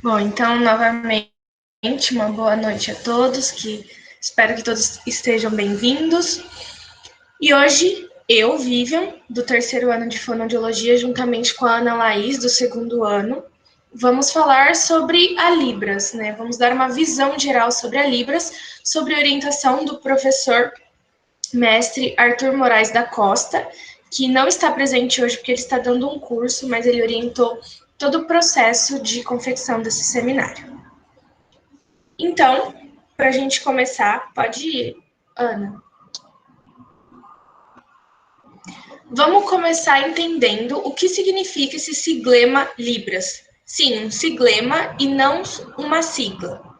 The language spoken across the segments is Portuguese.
Bom, então, novamente, uma boa noite a todos, espero que todos estejam bem-vindos. E hoje, eu, Vivian, do terceiro ano de Fonoaudiologia, juntamente com a Ana Laís, do segundo ano, vamos falar sobre a Libras, né? Vamos dar uma visão geral sobre a Libras, sobre a orientação do professor mestre Arthur Moraes da Costa, que não está presente hoje porque ele está dando um curso, mas ele orientou todo o processo de confecção desse seminário. Então, para a gente começar, pode ir, Ana. Vamos começar entendendo o que significa esse siglema Libras. Sim, um siglema e não uma sigla.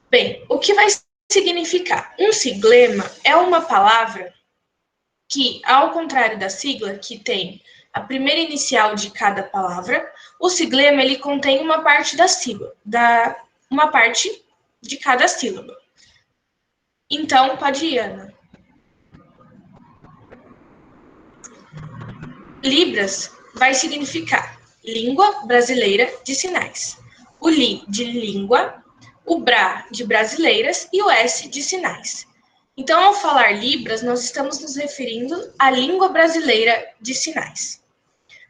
Bem, o que vai significar? Um siglema é uma palavra que, ao contrário da sigla, que tem a primeira inicial de cada palavra, o siglema ele contém uma parte da sílaba, uma parte de cada sílaba. Então, pode ir, Ana. Libras vai significar Língua Brasileira de Sinais. O Li de língua, o Bra de brasileiras e o S de sinais. Então, ao falar Libras, nós estamos nos referindo à língua brasileira de sinais.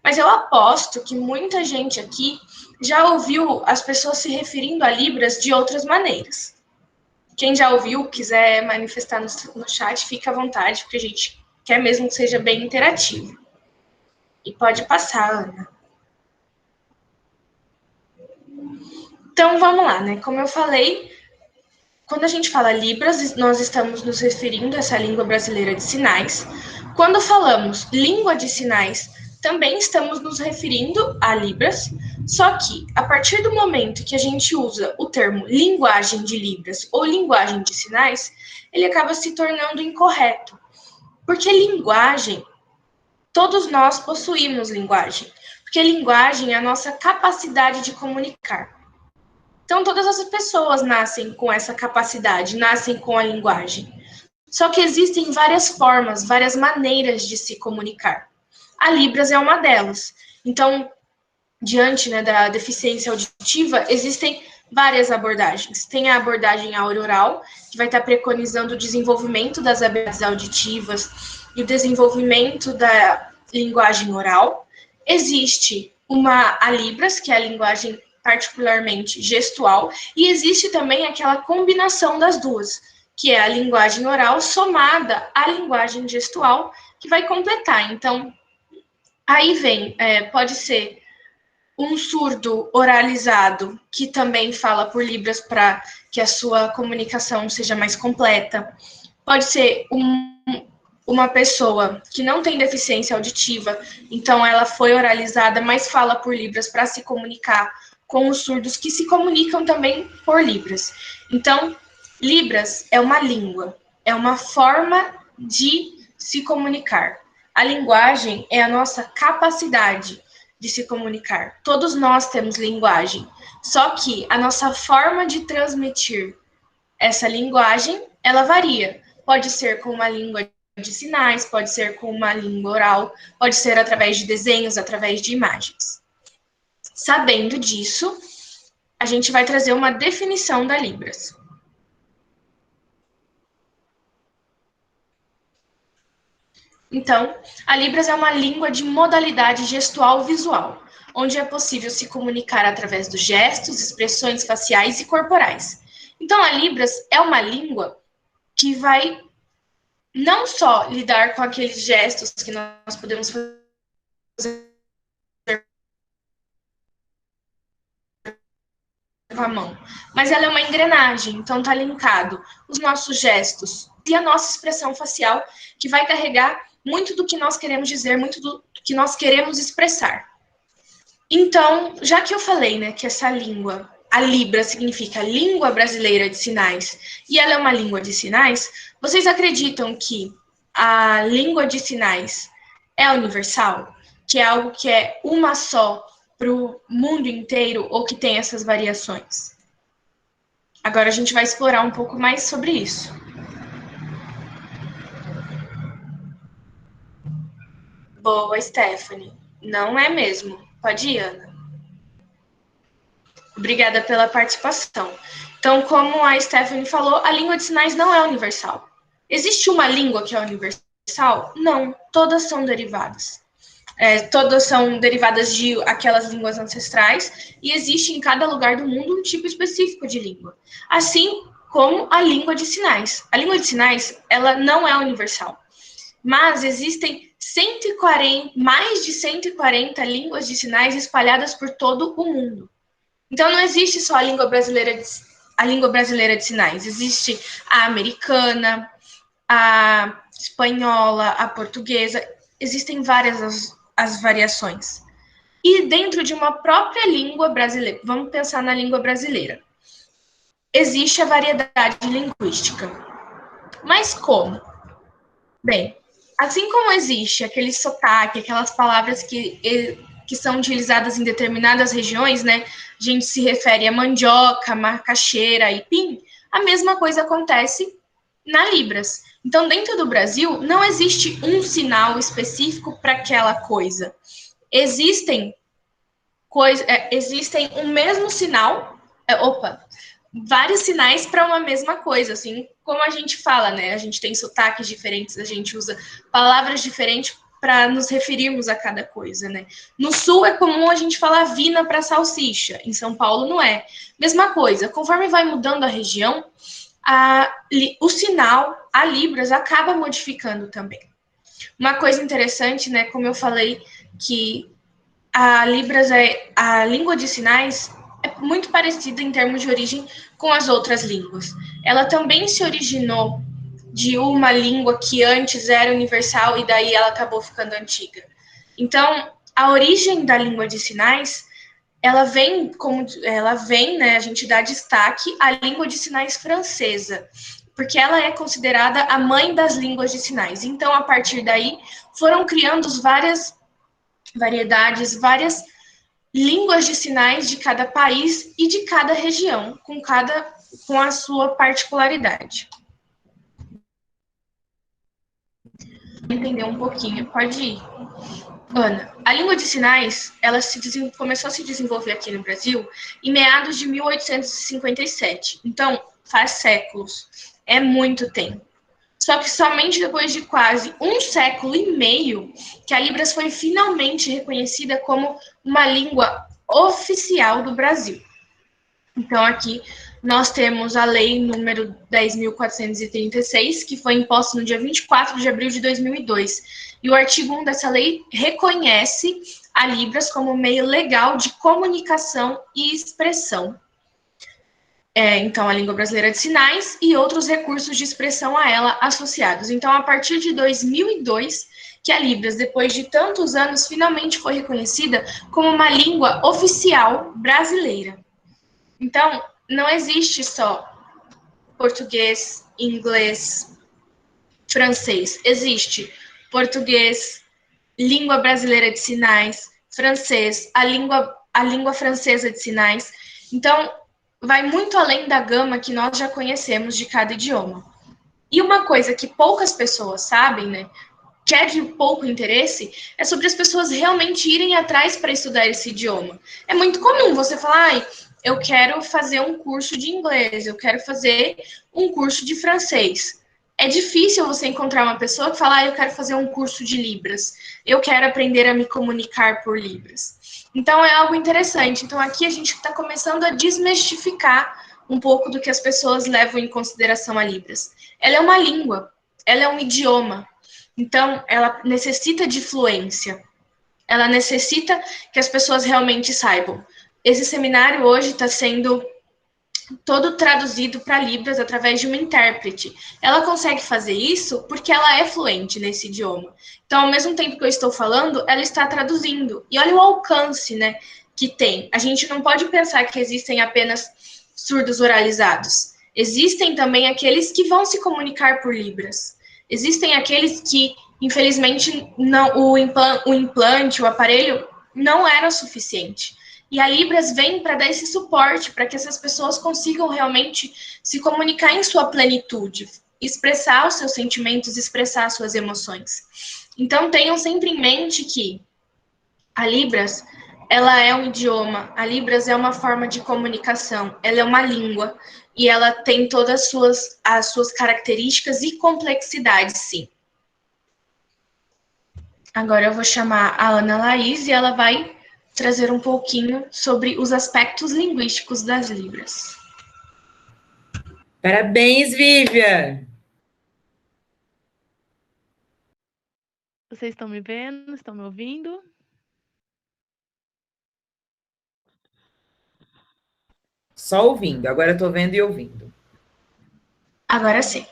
Mas eu aposto que muita gente aqui já ouviu as pessoas se referindo a Libras de outras maneiras. Quem já ouviu, quiser manifestar no chat, fica à vontade, porque a gente quer mesmo que seja bem interativo. E pode passar, Ana. Então, vamos lá, né? Como eu falei, quando a gente fala Libras, nós estamos nos referindo a essa língua brasileira de sinais. Quando falamos língua de sinais, também estamos nos referindo a Libras, só que a partir do momento que a gente usa o termo linguagem de Libras ou linguagem de sinais, ele acaba se tornando incorreto. Porque linguagem, todos nós possuímos linguagem, porque linguagem é a nossa capacidade de comunicar. Então, todas as pessoas nascem com essa capacidade, nascem com a linguagem. Só que existem várias formas, várias maneiras de se comunicar. A Libras é uma delas. Então, diante, né, da deficiência auditiva, existem várias abordagens. Tem a abordagem auroral, que vai estar preconizando o desenvolvimento das habilidades auditivas e o desenvolvimento da linguagem oral. Existe a Libras, que é a linguagem particularmente gestual, e existe também aquela combinação das duas, que é a linguagem oral somada à linguagem gestual, que vai completar. Então, aí vem, pode ser um surdo oralizado que também fala por Libras para que a sua comunicação seja mais completa. Pode ser uma pessoa que não tem deficiência auditiva, então ela foi oralizada, mas fala por Libras para se comunicar com os surdos que se comunicam também por Libras. Então, Libras é uma língua, é uma forma de se comunicar. A linguagem é a nossa capacidade de se comunicar. Todos nós temos linguagem, só que a nossa forma de transmitir essa linguagem, ela varia. Pode ser com uma língua de sinais, pode ser com uma língua oral, pode ser através de desenhos, através de imagens. Sabendo disso, a gente vai trazer uma definição da Libras. Então, a Libras é uma língua de modalidade gestual visual, onde é possível se comunicar através dos gestos, expressões faciais e corporais. Então, a Libras é uma língua que vai não só lidar com aqueles gestos que nós podemos fazer com a mão, mas ela é uma engrenagem, então está linkado os nossos gestos e a nossa expressão facial, que vai carregar muito do que nós queremos dizer, muito do que nós queremos expressar. Então, já que eu falei, né, que essa língua, a Libra significa Língua Brasileira de Sinais, e ela é uma língua de sinais, vocês acreditam que a língua de sinais é universal? Que é algo que é uma só para o mundo inteiro ou que tem essas variações? Agora a gente vai explorar um pouco mais sobre isso. Boa, Stephanie. Não é mesmo. Pode ir, Ana. Obrigada pela participação. Então, como a Stephanie falou, a língua de sinais não é universal. Existe uma língua que é universal? Não, todas são derivadas. Todas são derivadas de aquelas línguas ancestrais e existe em cada lugar do mundo um tipo específico de língua. Assim como a língua de sinais. A língua de sinais, ela não é universal, mas existem mais de 140 línguas de sinais espalhadas por todo o mundo. Então não existe só a língua brasileira de sinais, existe a americana, a espanhola, a portuguesa, existem várias as variações. E dentro de uma própria língua brasileira, vamos pensar na língua brasileira, existe a variedade linguística. Mas como? Bem, assim como existe aquele sotaque, aquelas palavras que são utilizadas em determinadas regiões, né? A gente se refere a mandioca, macaxeira, aipim, a mesma coisa acontece na Libras. Então, dentro do Brasil, não existe um sinal específico para aquela coisa. Existem um mesmo sinal, vários sinais para uma mesma coisa, assim como a gente fala, né? A gente tem sotaques diferentes, a gente usa palavras diferentes para nos referirmos a cada coisa, né? No Sul é comum a gente falar vina para salsicha, em São Paulo não é. Mesma coisa, conforme vai mudando a região, o sinal, a Libras, acaba modificando também. Uma coisa interessante, né? Como eu falei, que a Libras a língua de sinais é muito parecida em termos de origem com as outras línguas. Ela também se originou de uma língua que antes era universal e daí ela acabou ficando antiga. Então, a origem da língua de sinais, né, a gente dá destaque à língua de sinais francesa, porque ela é considerada a mãe das línguas de sinais. Então, a partir daí, foram criando várias variedades, várias línguas de sinais de cada país e de cada região, com a sua particularidade. Entender um pouquinho, pode ir. Ana, a língua de sinais, começou a se desenvolver aqui no Brasil em meados de 1857. Então, faz séculos. É muito tempo. Só que somente depois de quase um século e meio que a Libras foi finalmente reconhecida como uma língua oficial do Brasil. Então, aqui nós temos a lei número 10.436, que foi imposta no dia 24 de abril de 2002. E o artigo 1 dessa lei reconhece a Libras como meio legal de comunicação e expressão. Então, a língua brasileira de sinais e outros recursos de expressão a ela associados. Então, a partir de 2002, que a Libras, depois de tantos anos, finalmente foi reconhecida como uma língua oficial brasileira. Então, não existe só português, inglês, francês. Existe português, língua brasileira de sinais, francês, a língua francesa de sinais. Então, vai muito além da gama que nós já conhecemos de cada idioma. E uma coisa que poucas pessoas sabem, né, que é de pouco interesse, é sobre as pessoas realmente irem atrás para estudar esse idioma. É muito comum você falar, eu quero fazer um curso de inglês, eu quero fazer um curso de francês. É difícil você encontrar uma pessoa que fala, eu quero fazer um curso de Libras, eu quero aprender a me comunicar por Libras. Então, é algo interessante. Então, aqui a gente está começando a desmistificar um pouco do que as pessoas levam em consideração a Libras. Ela é uma língua, ela é um idioma. Então, ela necessita de fluência. Ela necessita que as pessoas realmente saibam. Esse seminário hoje está sendo todo traduzido para Libras através de uma intérprete. Ela consegue fazer isso porque ela é fluente nesse idioma. Então, ao mesmo tempo que eu estou falando, ela está traduzindo. E olha o alcance, né, que tem. A gente não pode pensar que existem apenas surdos oralizados. Existem também aqueles que vão se comunicar por Libras. Existem aqueles que, infelizmente, o implante, o aparelho, não era o suficiente. E a Libras vem para dar esse suporte, para que essas pessoas consigam realmente se comunicar em sua plenitude, expressar os seus sentimentos, expressar as suas emoções. Então, tenham sempre em mente que a Libras, ela é um idioma. A Libras é uma forma de comunicação. Ela é uma língua. E ela tem todas as suas características e complexidades, sim. Agora eu vou chamar a Ana Laís e ela vai trazer um pouquinho sobre os aspectos linguísticos das Libras. Parabéns, Vivian! Vocês estão me vendo? Estão me ouvindo? Só ouvindo. Agora eu estou vendo e ouvindo. Agora sim.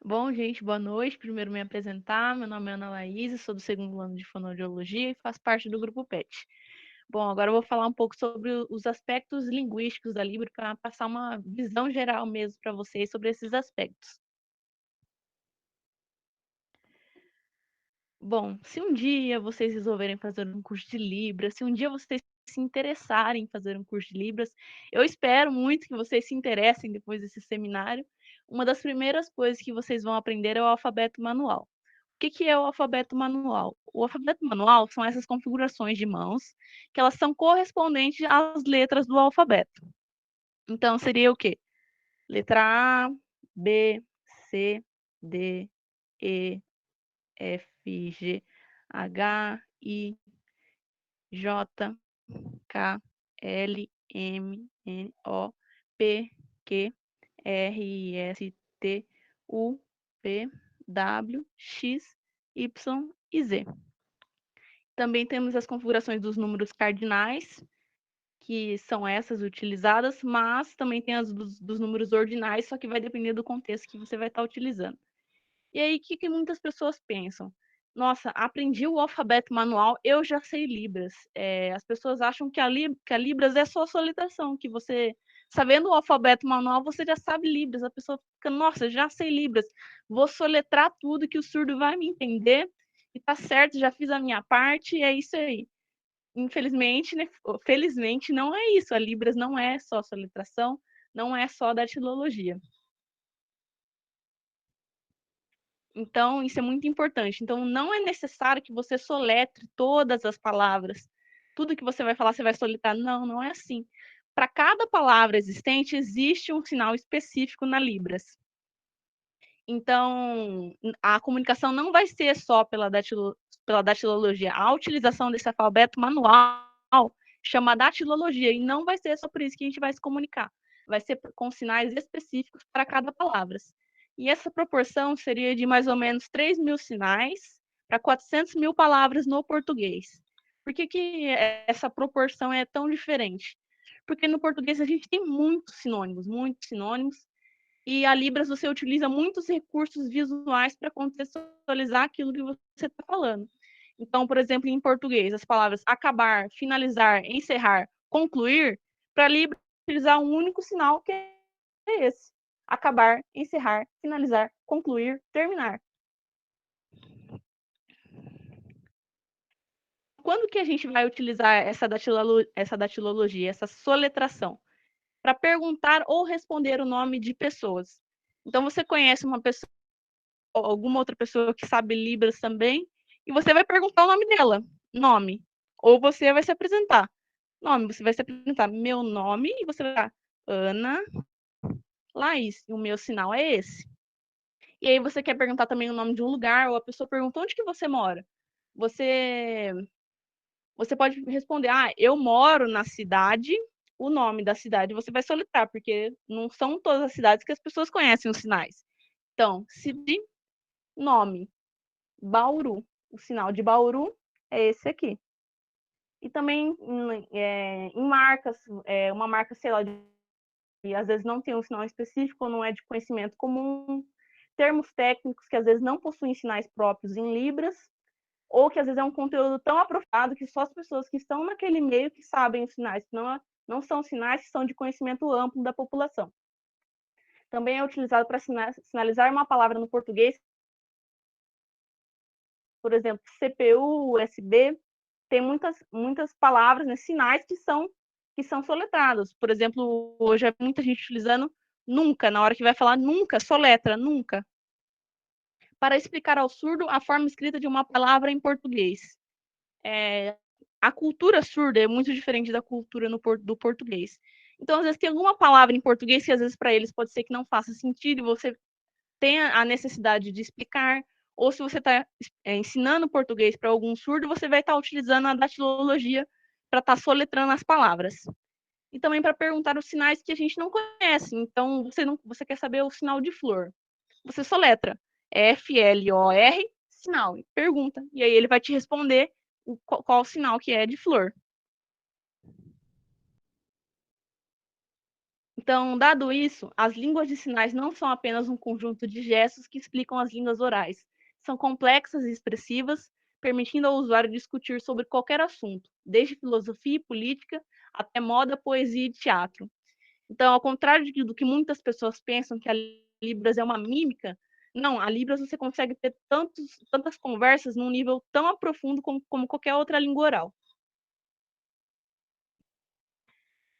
Bom, gente, boa noite. Primeiro me apresentar. Meu nome é Ana Laís, sou do 2º ano de Fonoaudiologia e faço parte do grupo PET. Bom, agora eu vou falar um pouco sobre os aspectos linguísticos da Libra para passar uma visão geral mesmo para vocês sobre esses aspectos. Bom, se um dia vocês resolverem fazer um curso de Libras, se um dia vocês se interessarem em fazer um curso de Libras, eu espero muito que vocês se interessem depois desse seminário. Uma das primeiras coisas que vocês vão aprender é o alfabeto manual. O que é o alfabeto manual? O alfabeto manual são essas configurações de mãos que elas são correspondentes às letras do alfabeto. Então, seria o quê? Letra A, B, C, D, E, F, G, H, I, J, K, L, M, N, O, P, Q, R, I, S, T, U, V, W, X, Y e Z. Também temos as configurações dos números cardinais, que são essas utilizadas, mas também tem as dos números ordinais, só que vai depender do contexto que você vai estar utilizando. E aí, o que muitas pessoas pensam? Nossa, aprendi o alfabeto manual, eu já sei Libras. As pessoas acham que a Libras é só soletração, que você, sabendo o alfabeto manual, você já sabe Libras. A pessoa fica, nossa, já sei Libras, vou soletrar tudo que o surdo vai me entender, e tá certo, já fiz a minha parte, e é isso aí. Infelizmente, né, felizmente, não é isso. A Libras não é só soletração, não é só datilologia. Então, isso é muito importante. Então, não é necessário que você soletre todas as palavras. Tudo que você vai falar, você vai soletrar. Não, não é assim. Para cada palavra existente, existe um sinal específico na Libras. Então, a comunicação não vai ser só pela datilologia. A utilização desse alfabeto manual chama datilologia, e não vai ser só por isso que a gente vai se comunicar. Vai ser com sinais específicos para cada palavra. E essa proporção seria de mais ou menos 3.000 sinais para 400.000 palavras no português. Por que essa proporção é tão diferente? Porque no português a gente tem muitos sinônimos, e a Libras você utiliza muitos recursos visuais para contextualizar aquilo que você está falando. Então, por exemplo, em português, as palavras acabar, finalizar, encerrar, concluir, para a Libras utilizar um único sinal, que é esse: acabar, encerrar, finalizar, concluir, terminar. Quando que a gente vai utilizar essa datilologia, essa soletração? Para perguntar ou responder o nome de pessoas. Então, você conhece uma pessoa, alguma outra pessoa que sabe Libras também, e você vai perguntar o nome dela, nome. Ou você vai se apresentar. Nome, você vai se apresentar, meu nome, e você vai falar, Ana Laís, e o meu sinal é esse. E aí você quer perguntar também o nome de um lugar, ou a pessoa pergunta, onde que você mora? Você pode responder, eu moro na cidade, o nome da cidade você vai soletrar, porque não são todas as cidades que as pessoas conhecem os sinais. Então, nome, Bauru. O sinal de Bauru é esse aqui. E também em marcas, uma marca, sei lá, que às vezes não tem um sinal específico, ou não é de conhecimento comum, termos técnicos que às vezes não possuem sinais próprios em Libras, ou que às vezes é um conteúdo tão aprofundado que só as pessoas que estão naquele meio que sabem os sinais, não são sinais que são de conhecimento amplo da população. Também é utilizado para sinalizar uma palavra no português, por exemplo, CPU, USB, tem muitas palavras, né, sinais que são soletrados. Por exemplo, hoje é muita gente utilizando nunca, na hora que vai falar nunca, soletra, nunca. Para explicar ao surdo a forma escrita de uma palavra em português. a cultura surda é muito diferente da cultura do português. Então, às vezes, tem alguma palavra em português que, às vezes, para eles pode ser que não faça sentido e você tem a necessidade de explicar, ou se você está ensinando português para algum surdo, você vai estar utilizando a datilologia para estar soletrando as palavras. E também para perguntar os sinais que a gente não conhece. Então, você quer saber o sinal de flor. Você soletra FLOR, sinal, e pergunta. E aí ele vai te responder qual o sinal que é de flor. Então, dado isso, as línguas de sinais não são apenas um conjunto de gestos que explicam as línguas orais. São complexas e expressivas, permitindo ao usuário discutir sobre qualquer assunto, desde filosofia e política até moda, poesia e teatro. Então, ao contrário do que muitas pessoas pensam, que a Libras é uma mímica, não, a Libras você consegue ter tantas conversas num nível tão aprofundo como qualquer outra língua oral.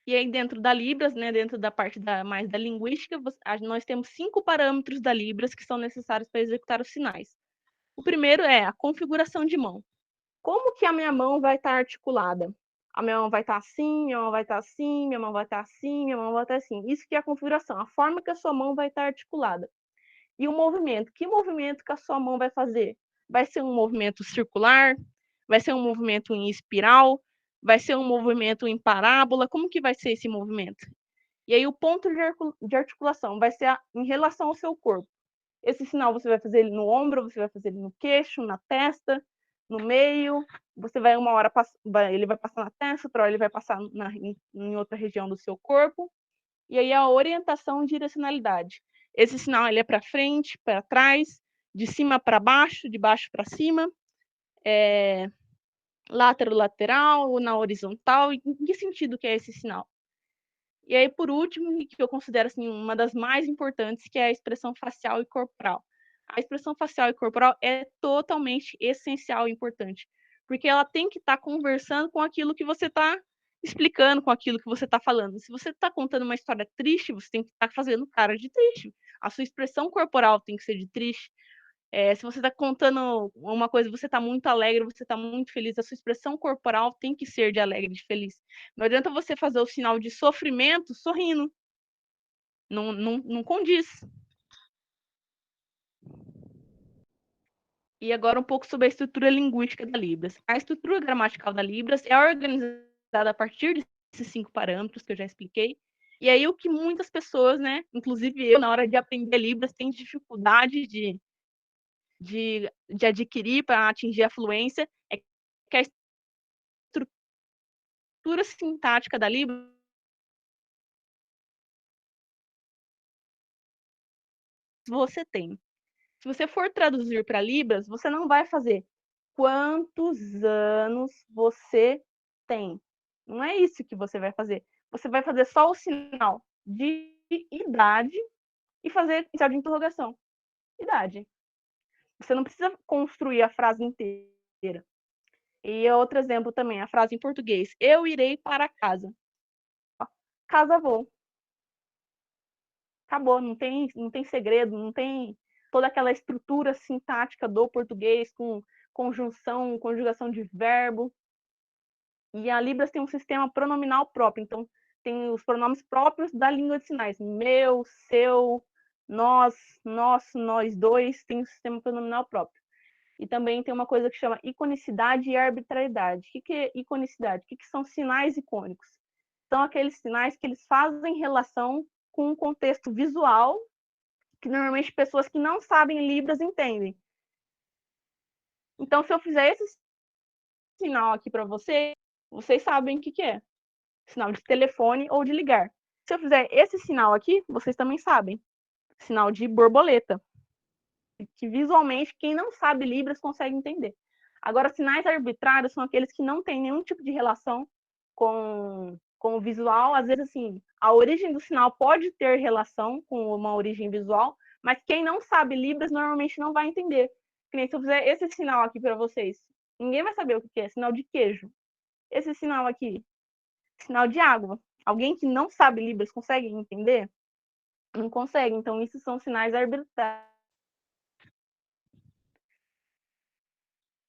E aí, dentro da Libras, né, dentro da parte mais da linguística, nós temos 5 parâmetros da Libras que são necessários para executar os sinais. O primeiro é a configuração de mão. Como que a minha mão vai estar articulada? A minha mão vai estar assim, minha mão vai estar assim, minha mão vai estar assim, minha mão vai estar assim. Isso que é a configuração, a forma que a sua mão vai estar articulada. E o movimento, que movimento que a sua mão vai fazer? Vai ser um movimento circular? Vai ser um movimento em espiral? Vai ser um movimento em parábola? Como que vai ser esse movimento? E aí o ponto de articulação vai ser em relação ao seu corpo. Esse sinal você vai fazer ele no ombro, você vai fazer ele no queixo, na testa, no meio. Você vai uma hora, ele vai passar na testa, outra hora ele vai passar em outra região do seu corpo. E aí a orientação e direcionalidade. Esse sinal ele é para frente, para trás, de cima para baixo, de baixo para cima, lateral, na horizontal. Em que sentido que é esse sinal? E aí, por último, que eu considero assim, uma das mais importantes, que é a expressão facial e corporal. A expressão facial e corporal é totalmente essencial e importante, porque ela tem que estar conversando com aquilo que você está explicando, com aquilo que você está falando. Se você está contando uma história triste, você tem que estar fazendo cara de triste. A sua expressão corporal tem que ser de triste. Se você está contando uma coisa, você está muito alegre, você está muito feliz, a sua expressão corporal tem que ser de alegre, de feliz. Não adianta você fazer o sinal de sofrimento sorrindo. Não condiz. E agora um pouco sobre a estrutura linguística da Libras. A estrutura gramatical da Libras é organizada a partir desses 5 parâmetros que eu já expliquei. E aí o que muitas pessoas, né, inclusive eu, na hora de aprender Libras, tem dificuldade de adquirir para atingir a fluência, é que a estrutura sintática da Libras você tem. Se você for traduzir para Libras, você não vai fazer quantos anos você tem. Não é isso que você vai fazer. Você vai fazer só o sinal de idade e fazer sinal de interrogação. Idade. Você não precisa construir a frase inteira. E outro exemplo também, a frase em português. Eu irei para casa. Casa vou. Acabou, não tem segredo, não tem toda aquela estrutura sintática do português com conjunção, conjugação de verbo. E a Libras tem um sistema pronominal próprio, então tem os pronomes próprios da língua de sinais. Meu, seu, nós, nosso, nós dois, tem um sistema pronominal próprio. E também tem uma coisa que chama iconicidade e arbitrariedade. O que é iconicidade? O que são sinais icônicos? São aqueles sinais que eles fazem relação com um contexto visual que normalmente pessoas que não sabem Libras entendem. Então, se eu fizer esse sinal aqui para vocês sabem o que é. Sinal de telefone ou de ligar. Se eu fizer esse sinal aqui, vocês também sabem. Sinal de borboleta. Que visualmente, quem não sabe Libras consegue entender. Agora, sinais arbitrários são aqueles que não têm nenhum tipo de relação com o visual. Às vezes, assim, a origem do sinal pode ter relação com uma origem visual, mas quem não sabe Libras normalmente não vai entender. Que nem se eu fizer esse sinal aqui para vocês, ninguém vai saber o que é. Sinal de queijo. Esse sinal aqui, sinal de água. Alguém que não sabe Libras consegue entender? Não consegue. Então, isso são sinais arbitrários.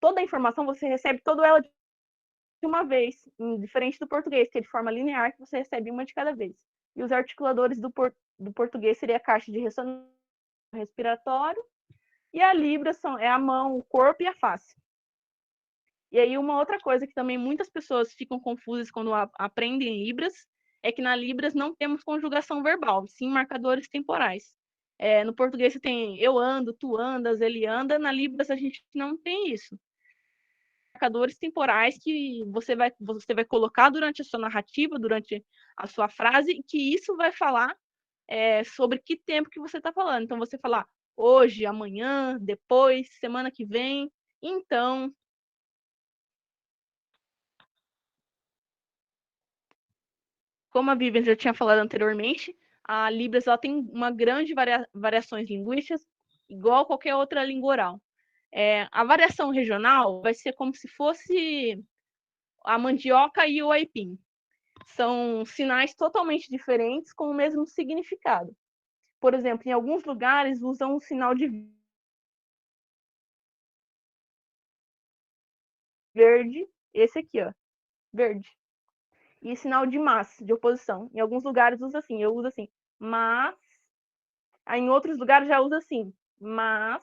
Toda a informação você recebe toda ela de uma vez, diferente do português, que é de forma linear, que você recebe uma de cada vez. E os articuladores do português seria a caixa de ressonância respiratório, e a Libra é a mão, o corpo e a face. E aí uma outra coisa que também muitas pessoas ficam confusas quando aprendem Libras, é que na Libras não temos conjugação verbal, sim marcadores temporais. No português você tem eu ando, tu andas, ele anda, na Libras a gente não tem isso. Marcadores temporais que você vai colocar durante a sua narrativa, durante a sua frase, e que isso vai falar sobre que tempo que você está falando. Então, você falar hoje, amanhã, depois, semana que vem, então. Como a Vivian já tinha falado anteriormente, a Libras ela tem uma grande variações linguísticas, igual qualquer outra língua oral. A variação regional vai ser como se fosse a mandioca e o aipim. São sinais totalmente diferentes com o mesmo significado. Por exemplo, em alguns lugares usam um sinal de verde, esse aqui, ó, verde. E sinal de mas, de oposição. Em alguns lugares usa assim, eu uso assim, mas. Aí, em outros lugares já usa assim, mas.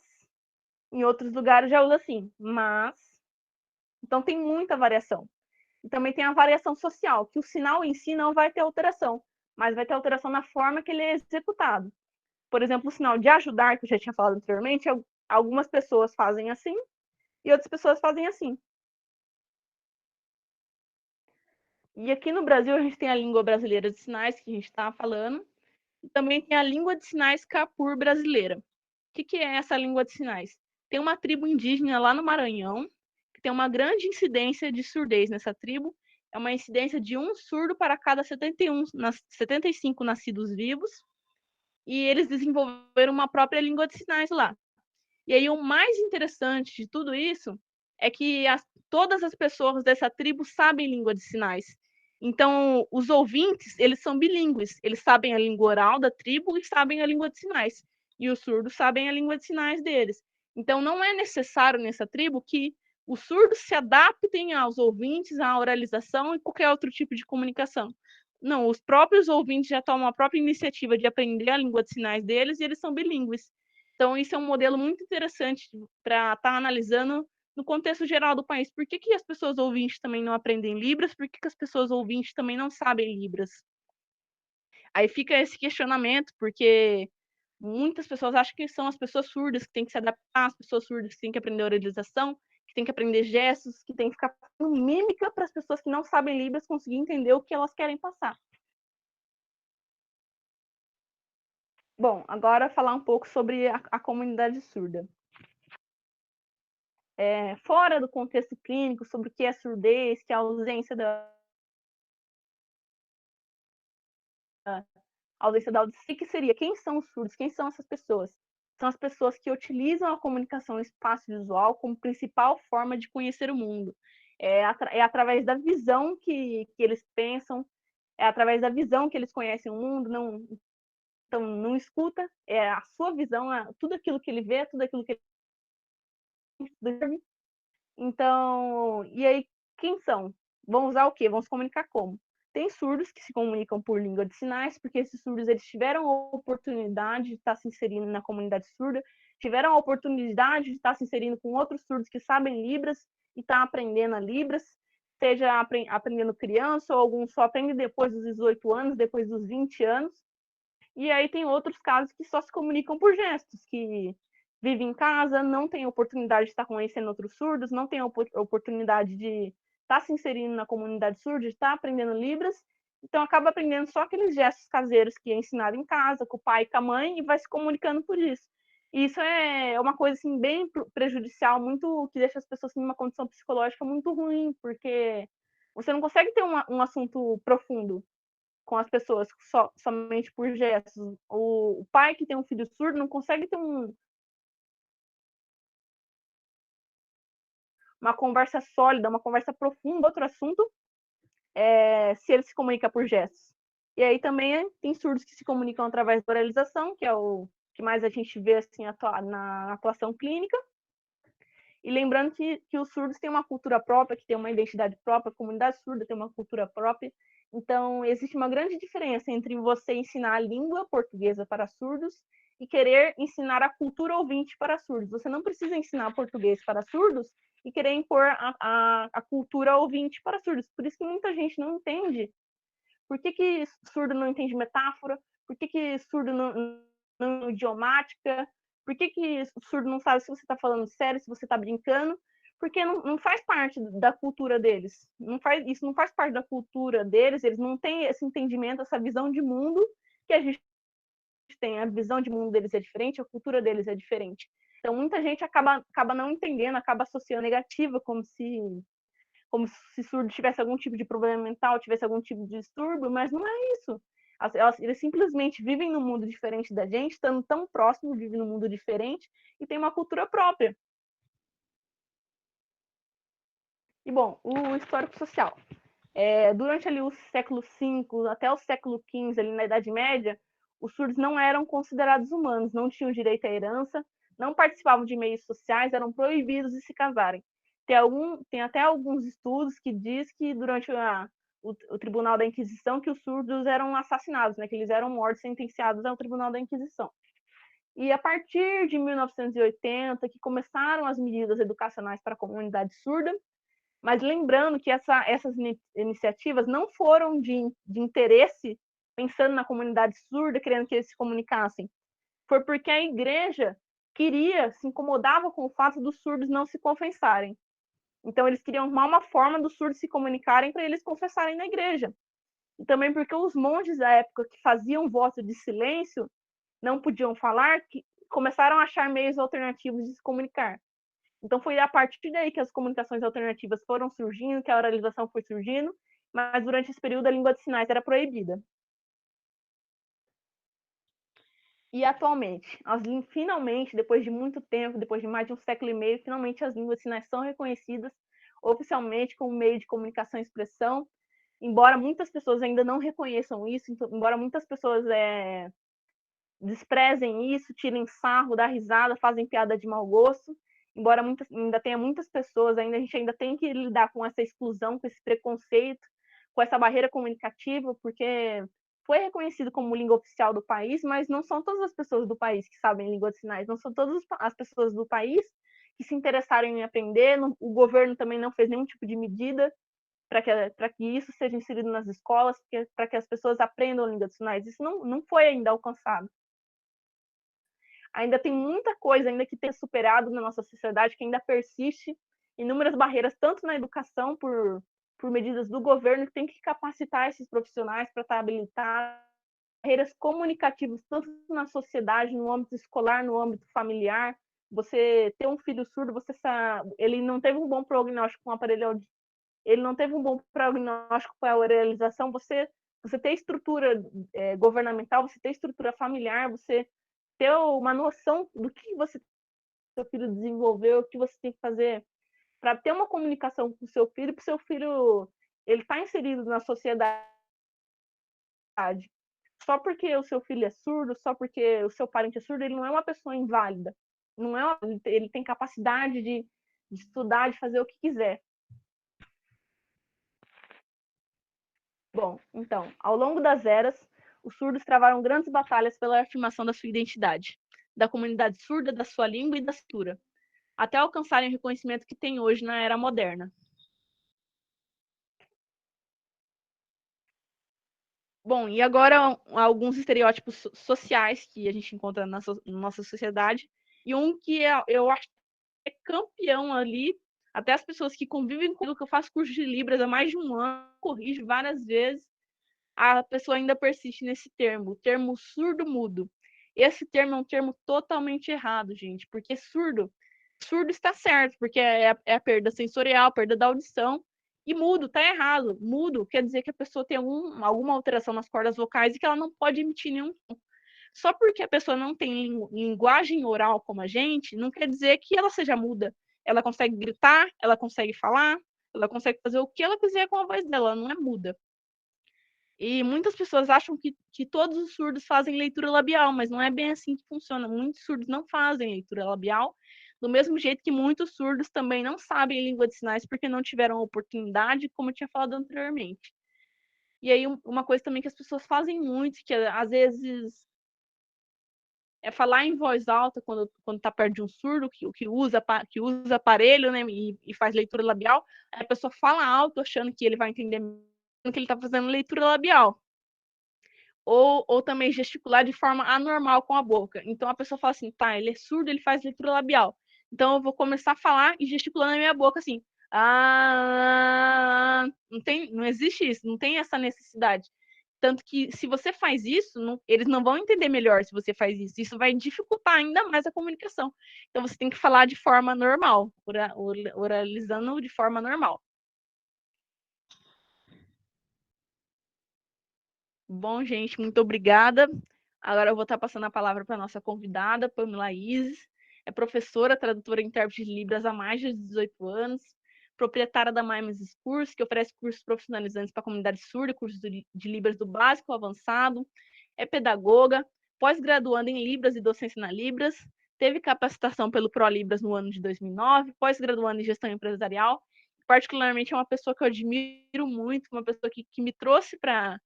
Em outros lugares já usa assim, mas. Então tem muita variação. E também tem a variação social, que o sinal em si não vai ter alteração, mas vai ter alteração na forma que ele é executado. Por exemplo, o sinal de ajudar, que eu já tinha falado anteriormente, algumas pessoas fazem assim e outras pessoas fazem assim. E aqui no Brasil a gente tem a língua brasileira de sinais, que a gente está falando, e também tem a língua de sinais Kapur brasileira. O que é essa língua de sinais? Tem uma tribo indígena lá no Maranhão, que tem uma grande incidência de surdez nessa tribo. É uma incidência de um surdo para cada 75 nascidos vivos. E eles desenvolveram uma própria língua de sinais lá. E aí o mais interessante de tudo isso é que todas as pessoas dessa tribo sabem língua de sinais. Então, os ouvintes, eles são bilíngues. Eles sabem a língua oral da tribo e sabem a língua de sinais. E os surdos sabem a língua de sinais deles. Então, não é necessário nessa tribo que os surdos se adaptem aos ouvintes, à oralização e qualquer outro tipo de comunicação. Não, os próprios ouvintes já tomam a própria iniciativa de aprender a língua de sinais deles e eles são bilíngues. Então, isso é um modelo muito interessante para estar analisando no contexto geral do país. Por que as pessoas ouvintes também não aprendem Libras? Por que as pessoas ouvintes também não sabem Libras? Aí fica esse questionamento, porque muitas pessoas acham que são as pessoas surdas que têm que se adaptar, as pessoas surdas que têm que aprender oralização, que têm que aprender gestos, que têm que ficar com mímica para as pessoas que não sabem Libras conseguir entender o que elas querem passar. Bom, agora falar um pouco sobre a comunidade surda. Fora do contexto clínico, sobre o que é surdez, que é a ausência da audição, o que seria? Quem são os surdos? Quem são essas pessoas? São as pessoas que utilizam a comunicação espaço-visual como principal forma de conhecer o mundo. É através da visão que eles pensam, é através da visão que eles conhecem o mundo, então não escuta, é a sua visão, tudo aquilo que ele vê, tudo aquilo que ele... Então, e aí, quem são? Vão usar o quê? Vão se comunicar como? Tem surdos que se comunicam por língua de sinais, porque esses surdos eles tiveram a oportunidade de estar se inserindo na comunidade surda, tiveram a oportunidade de estar se inserindo com outros surdos que sabem Libras e estão aprendendo a Libras, seja aprendendo criança, ou alguns só aprendem depois dos 18 anos, depois dos 20 anos. E aí tem outros casos que só se comunicam por gestos, que vivem em casa, não tem oportunidade de estar conhecendo outros surdos, não tem oportunidade de estar se inserindo na comunidade surda, de estar aprendendo Libras, então acaba aprendendo só aqueles gestos caseiros que é ensinado em casa, com o pai e com a mãe, e vai se comunicando por isso. E isso é uma coisa assim, bem prejudicial, muito que deixa as pessoas em uma condição psicológica muito ruim, porque você não consegue ter um assunto profundo com as pessoas somente por gestos. O pai que tem um filho surdo não consegue ter uma conversa sólida, uma conversa profunda, outro assunto, se ele se comunica por gestos. E aí também tem surdos que se comunicam através da oralização, que é o que mais a gente vê assim, na atuação clínica. E lembrando que os surdos têm uma cultura própria, que tem uma identidade própria, a comunidade surda tem uma cultura própria. Então, existe uma grande diferença entre você ensinar a língua portuguesa para surdos e querer ensinar a cultura ouvinte para surdos. Você não precisa ensinar português para surdos e querer impor a cultura ouvinte para surdos. Por isso que muita gente não entende. Por que surdo não entende metáfora? Por que surdo não idiomática? Por que surdo não sabe se você está falando sério, se você está brincando? Porque não faz parte da cultura deles. Isso não faz parte da cultura deles, eles não têm esse entendimento, essa visão de mundo que a gente tem. A visão de mundo deles é diferente, a cultura deles é diferente. Então, muita gente acaba não entendendo, acaba associando negativa, como se surdo tivesse algum tipo de problema mental, tivesse algum tipo de distúrbio, mas não é isso. Eles simplesmente vivem num mundo diferente da gente, estando tão próximos, vivem num mundo diferente e tem uma cultura própria. E, bom, o histórico social. Durante ali o século V até o século XV, ali na Idade Média, os surdos não eram considerados humanos, não tinham direito à herança, não participavam de meios sociais, eram proibidos de se casarem. Tem até alguns estudos que diz que durante o Tribunal da Inquisição que os surdos eram assassinados, né, que eles eram mortos, sentenciados ao Tribunal da Inquisição. E a partir de 1980, que começaram as medidas educacionais para a comunidade surda, mas lembrando que essas iniciativas não foram de interesse, pensando na comunidade surda, querendo que eles se comunicassem. Foi porque a igreja se incomodava com o fato dos surdos não se confessarem. Então, eles queriam arrumar uma forma dos surdos se comunicarem para eles confessarem na igreja. E também porque os monges da época que faziam voto de silêncio, não podiam falar, que começaram a achar meios alternativos de se comunicar. Então, foi a partir daí que as comunicações alternativas foram surgindo, que a oralização foi surgindo, mas durante esse período a língua de sinais era proibida. E atualmente, finalmente, depois de muito tempo, depois de mais de um século e meio, finalmente as línguas de sinais são reconhecidas oficialmente como meio de comunicação e expressão, embora muitas pessoas ainda não reconheçam isso, embora muitas pessoas desprezem isso, tirem sarro, dão risada, fazem piada de mau gosto, embora ainda tenha muitas pessoas, a gente ainda tem que lidar com essa exclusão, com esse preconceito, com essa barreira comunicativa, porque foi reconhecido como língua oficial do país, mas não são todas as pessoas do país que sabem língua de sinais, não são todas as pessoas do país que se interessaram em aprender, o governo também não fez nenhum tipo de medida para que isso seja inserido nas escolas, para que as pessoas aprendam língua de sinais. Isso não foi ainda alcançado. Ainda tem muita coisa ainda que tem superado na nossa sociedade, que ainda persiste, inúmeras barreiras, tanto na educação, por medidas do governo, que tem que capacitar esses profissionais para estar habilitados, barreiras comunicativas, tanto na sociedade, no âmbito escolar, no âmbito familiar. Você ter um filho surdo, ele não teve um bom prognóstico com o aparelho, ele não teve um bom prognóstico com a oralização, você ter estrutura governamental, você ter estrutura familiar, você ter uma noção do que seu filho desenvolveu, o que você tem que fazer para ter uma comunicação com o seu filho, para o seu filho ele está inserido na sociedade. Só porque o seu filho é surdo, só porque o seu parente é surdo, ele não é uma pessoa inválida. Não é ele tem capacidade de estudar, de fazer o que quiser. Bom, então, ao longo das eras, os surdos travaram grandes batalhas pela afirmação da sua identidade, da comunidade surda, da sua língua e da cultura, até alcançarem o reconhecimento que tem hoje na era moderna. Bom, e agora alguns estereótipos sociais que a gente encontra na nossa sociedade, e um que eu acho que é campeão ali, até as pessoas que convivem comigo, que eu faço curso de Libras há mais de um ano, corrijo várias vezes, a pessoa ainda persiste nesse termo, o termo surdo-mudo. Esse termo é um termo totalmente errado, gente, porque surdo está certo, porque é a perda sensorial, a perda da audição, e mudo está errado. Mudo quer dizer que a pessoa tem alguma alteração nas cordas vocais e que ela não pode emitir nenhum som. Só porque a pessoa não tem linguagem oral como a gente, não quer dizer que ela seja muda. Ela consegue gritar, ela consegue falar, ela consegue fazer o que ela quiser com a voz dela, ela não é muda. E muitas pessoas acham que todos os surdos fazem leitura labial, mas não é bem assim que funciona. Muitos surdos não fazem leitura labial, Do mesmo jeito que muitos surdos também não sabem língua de sinais porque não tiveram oportunidade, como eu tinha falado anteriormente. E aí, uma coisa também que as pessoas fazem muito, que às vezes é falar em voz alta quando tá perto de um surdo, que usa aparelho, né, e faz leitura labial, aí a pessoa fala alto achando que ele vai entender que ele tá fazendo leitura labial. Ou também gesticular de forma anormal com a boca. Então a pessoa fala assim, tá, ele é surdo, ele faz leitura labial. Então eu vou começar a falar e gesticulando na minha boca assim. Não existe isso, não tem essa necessidade. Tanto que se você faz isso, eles não vão entender melhor se você faz isso. Isso vai dificultar ainda mais a comunicação. Então você tem que falar de forma normal, oralizando de forma normal. Bom, gente, muito obrigada. Agora eu vou estar passando a palavra para a nossa convidada, Pamela Isis. É professora, tradutora e intérprete de Libras há mais de 18 anos, proprietária da Mimes Cursos, que oferece cursos profissionalizantes para a comunidade surda, cursos de Libras do básico ao avançado. É pedagoga, pós-graduanda em Libras e docência na Libras. Teve capacitação pelo ProLibras no ano de 2009, pós-graduanda em gestão empresarial. Particularmente é uma pessoa que eu admiro muito, uma pessoa que me trouxe para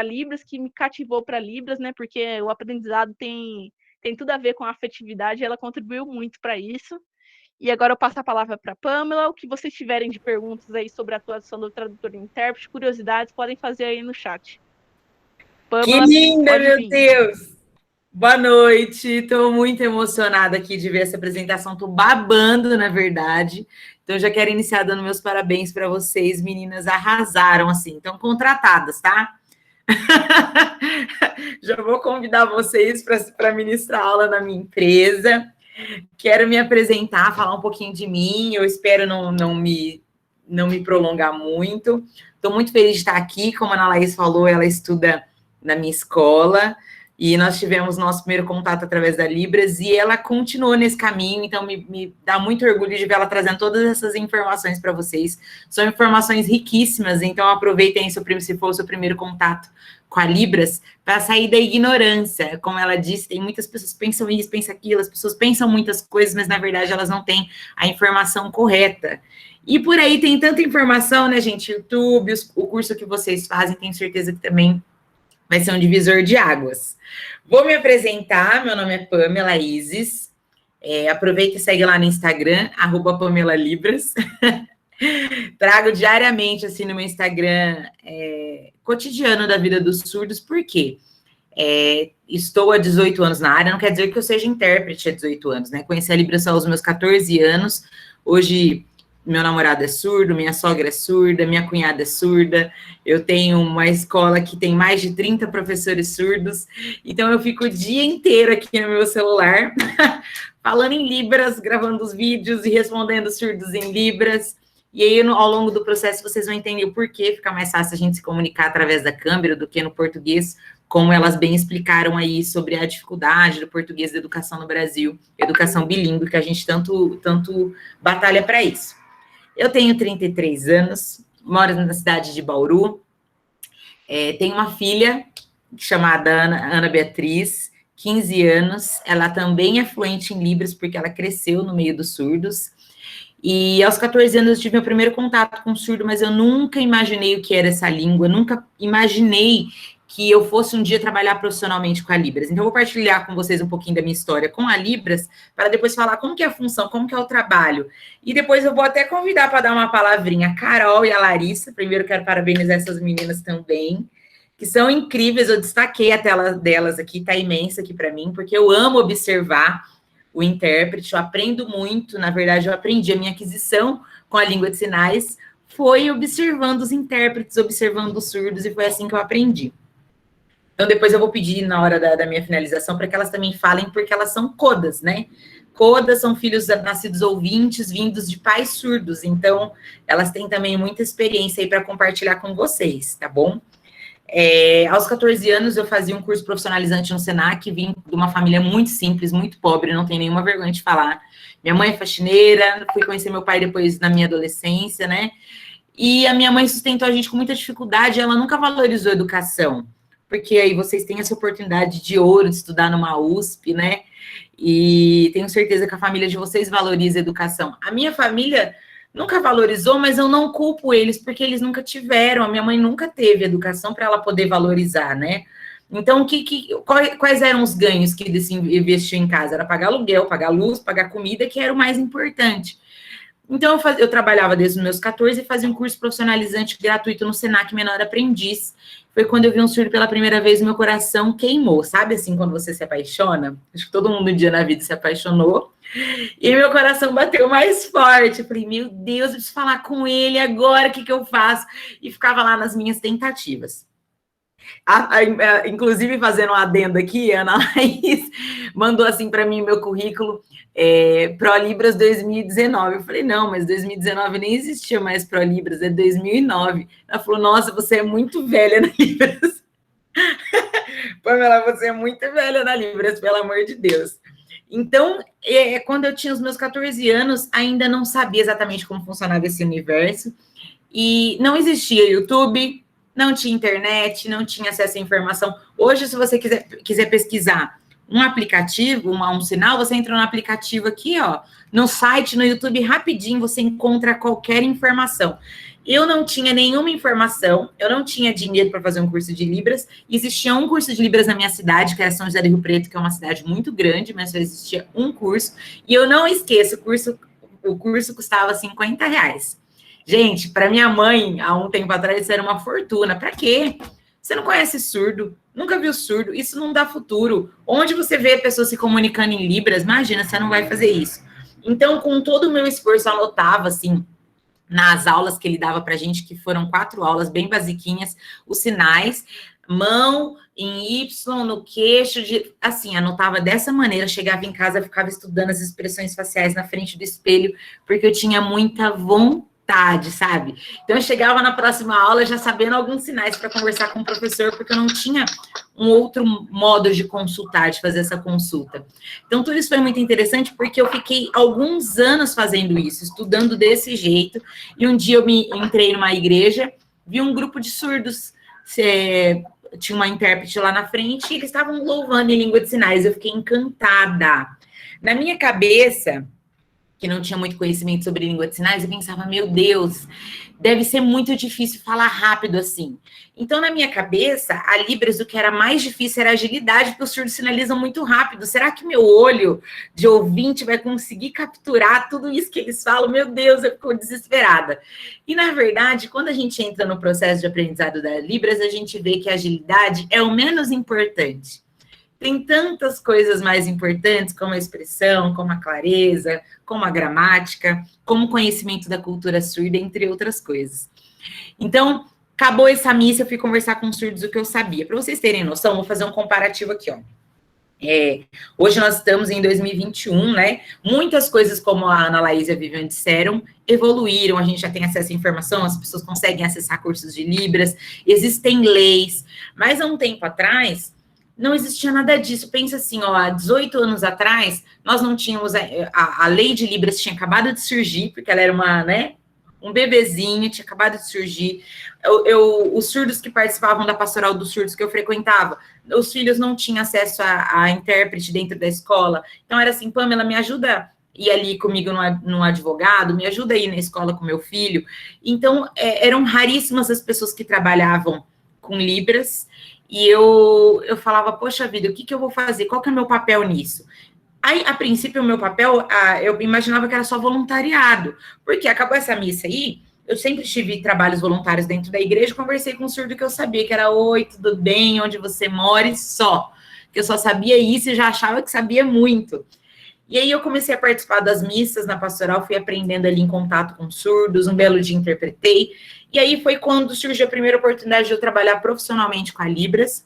Libras, que me cativou para Libras, né? Porque o aprendizado tem tudo a ver com a afetividade e ela contribuiu muito para isso. E agora eu passo a palavra para a Pamela. O que vocês tiverem de perguntas aí sobre a atuação do tradutor e intérprete, curiosidades, podem fazer aí no chat. Pamela, que linda, meu Deus! Boa noite, estou muito emocionada aqui de ver essa apresentação, estou babando, na verdade. Então, já quero iniciar dando meus parabéns para vocês, meninas, arrasaram, assim, estão contratadas, tá? Já vou convidar vocês para ministrar aula na minha empresa. Quero me apresentar, falar um pouquinho de mim. Eu espero não me prolongar muito. Estou muito feliz de estar aqui. Como a Ana Laís falou, ela estuda na minha escola. E nós tivemos nosso primeiro contato através da Libras, e ela continuou nesse caminho, então me dá muito orgulho de ver ela trazendo todas essas informações para vocês. São informações riquíssimas, então aproveitem se for o seu primeiro contato com a Libras, para sair da ignorância. Como ela disse, tem muitas pessoas que pensam isso, pensam aquilo, as pessoas pensam muitas coisas, mas na verdade elas não têm a informação correta. E por aí tem tanta informação, né, gente? YouTube, o curso que vocês fazem, tenho certeza que também vai ser um divisor de águas. Vou me apresentar, meu nome é Pamela Isis. Aproveita e segue lá no Instagram, @PamelaLibras. Trago diariamente, assim, no meu Instagram, cotidiano da vida dos surdos, por quê? Estou há 18 anos na área, não quer dizer que eu seja intérprete há 18 anos, né? Conheci a Libras aos meus 14 anos, hoje meu namorado é surdo, minha sogra é surda, minha cunhada é surda, eu tenho uma escola que tem mais de 30 professores surdos, então eu fico o dia inteiro aqui no meu celular, falando em Libras, gravando os vídeos e respondendo surdos em Libras, e aí ao longo do processo vocês vão entender o porquê fica mais fácil a gente se comunicar através da câmera do que no português, como elas bem explicaram aí sobre a dificuldade do português da educação no Brasil, educação bilíngue, que a gente tanto batalha para isso. Eu tenho 33 anos, moro na cidade de Bauru, tenho uma filha chamada Ana Beatriz, 15 anos, ela também é fluente em Libras, porque ela cresceu no meio dos surdos, e aos 14 anos eu tive meu primeiro contato com o surdo, mas eu nunca imaginei o que era essa língua, nunca imaginei que eu fosse um dia trabalhar profissionalmente com a Libras. Então, eu vou partilhar com vocês um pouquinho da minha história com a Libras, para depois falar como que é a função, como que é o trabalho. E depois eu vou até convidar para dar uma palavrinha a Carol e a Larissa. Primeiro, quero parabenizar essas meninas também, que são incríveis. Eu destaquei a tela delas aqui, está imensa aqui para mim, porque eu amo observar o intérprete, eu aprendo muito. Na verdade, eu aprendi a minha aquisição com a língua de sinais, foi observando os intérpretes, observando os surdos, e foi assim que eu aprendi. Então, depois eu vou pedir, na hora da minha finalização, para que elas também falem, porque elas são codas, né? Codas são filhos nascidos ouvintes, vindos de pais surdos. Então, elas têm também muita experiência aí para compartilhar com vocês, tá bom? Aos 14 anos, eu fazia um curso profissionalizante no Senac, vim de uma família muito simples, muito pobre, não tenho nenhuma vergonha de falar. Minha mãe é faxineira, fui conhecer meu pai depois na minha adolescência, né? E a minha mãe sustentou a gente com muita dificuldade, ela nunca valorizou a educação, porque aí vocês têm essa oportunidade de ouro de estudar numa USP, né? E tenho certeza que a família de vocês valoriza a educação. A minha família nunca valorizou, mas eu não culpo eles, porque eles nunca tiveram. A minha mãe nunca teve educação para ela poder valorizar, né? Então, quais eram os ganhos que eles investiu em casa? Era pagar aluguel, pagar luz, pagar comida, que era o mais importante. Então, eu trabalhava desde os meus 14 e fazia um curso profissionalizante gratuito no Senac Menor Aprendiz. Foi quando eu vi um surdo pela primeira vez, meu coração queimou. Sabe assim, quando você se apaixona? Acho que todo mundo um dia na vida se apaixonou. E meu coração bateu mais forte. Eu falei, meu Deus, eu preciso falar com ele agora, o que eu faço? E ficava lá nas minhas tentativas. Inclusive, fazendo um adendo aqui, a Ana Laís mandou assim para mim meu currículo, ProLibras 2019. Eu falei, não, mas 2019 nem existia mais ProLibras, é 2009. Ela falou, nossa, você é muito velha na Libras. Pamela, você é muito velha na Libras, pelo amor de Deus. Então, quando eu tinha os meus 14 anos, ainda não sabia exatamente como funcionava esse universo, e não existia YouTube, não tinha internet, não tinha acesso à informação. Hoje, se você quiser pesquisar um aplicativo, um sinal, você entra no aplicativo aqui, ó, no site, no YouTube, rapidinho, você encontra qualquer informação. Eu não tinha nenhuma informação, eu não tinha dinheiro para fazer um curso de Libras. Existia um curso de Libras na minha cidade, que era São José do Rio Preto, que é uma cidade muito grande, mas só existia um curso. E eu não esqueço, o curso custava R$50. Gente, para minha mãe, há um tempo atrás, isso era uma fortuna. Para quê? Você não conhece surdo, nunca viu surdo, isso não dá futuro. Onde você vê pessoas se comunicando em Libras, imagina, você não vai fazer isso. Então, com todo o meu esforço, eu anotava, assim, nas aulas que ele dava para a gente, que foram 4 aulas bem basiquinhas, os sinais, mão em Y, no queixo, assim, anotava dessa maneira, chegava em casa, ficava estudando as expressões faciais na frente do espelho, porque eu tinha muita vontade, sabe? Então, eu chegava na próxima aula já sabendo alguns sinais para conversar com o professor, porque eu não tinha um outro modo de consultar, de fazer essa consulta. Então, tudo isso foi muito interessante, porque eu fiquei alguns anos fazendo isso, estudando desse jeito, e um dia eu entrei numa igreja, vi um grupo de surdos, tinha uma intérprete lá na frente, e eles estavam louvando em língua de sinais, eu fiquei encantada. Na minha cabeça, que não tinha muito conhecimento sobre língua de sinais, eu pensava, meu Deus, deve ser muito difícil falar rápido assim. Então, na minha cabeça, a Libras, o que era mais difícil era a agilidade, porque os surdos sinalizam muito rápido. Será que meu olho de ouvinte vai conseguir capturar tudo isso que eles falam? Meu Deus, eu fico desesperada. E, na verdade, quando a gente entra no processo de aprendizado da Libras, a gente vê que a agilidade é o menos importante. Tem tantas coisas mais importantes, como a expressão, como a clareza, como a gramática, como o conhecimento da cultura surda, entre outras coisas. Então, acabou essa missa, eu fui conversar com os surdos o que eu sabia. Para vocês terem noção, vou fazer um comparativo aqui, ó. Hoje nós estamos em 2021, né? Muitas coisas, como a Ana Laís e a Viviane disseram, evoluíram, a gente já tem acesso à informação, as pessoas conseguem acessar cursos de Libras, existem leis, mas há um tempo atrás não existia nada disso. Pensa assim, ó, há 18 anos atrás, nós não tínhamos, a lei de Libras tinha acabado de surgir, porque ela era um bebezinho, tinha acabado de surgir. Os surdos que participavam da pastoral dos surdos que eu frequentava, os filhos não tinham acesso a intérprete dentro da escola. Então, era assim, Pamela, me ajuda a ir ali comigo no advogado, me ajuda a ir na escola com meu filho. Então, eram raríssimas as pessoas que trabalhavam com Libras, e eu falava, poxa vida, o que eu vou fazer? Qual que é o meu papel nisso? Aí, a princípio, o meu papel, eu imaginava que era só voluntariado, porque acabou essa missa aí, eu sempre tive trabalhos voluntários dentro da igreja, conversei com um surdo que eu sabia, que era, oi, tudo bem, onde você mora, e só. Que eu só sabia isso e já achava que sabia muito. E aí eu comecei a participar das missas na pastoral, fui aprendendo ali em contato com surdos, um belo dia interpretei, e aí foi quando surgiu a primeira oportunidade de eu trabalhar profissionalmente com a Libras.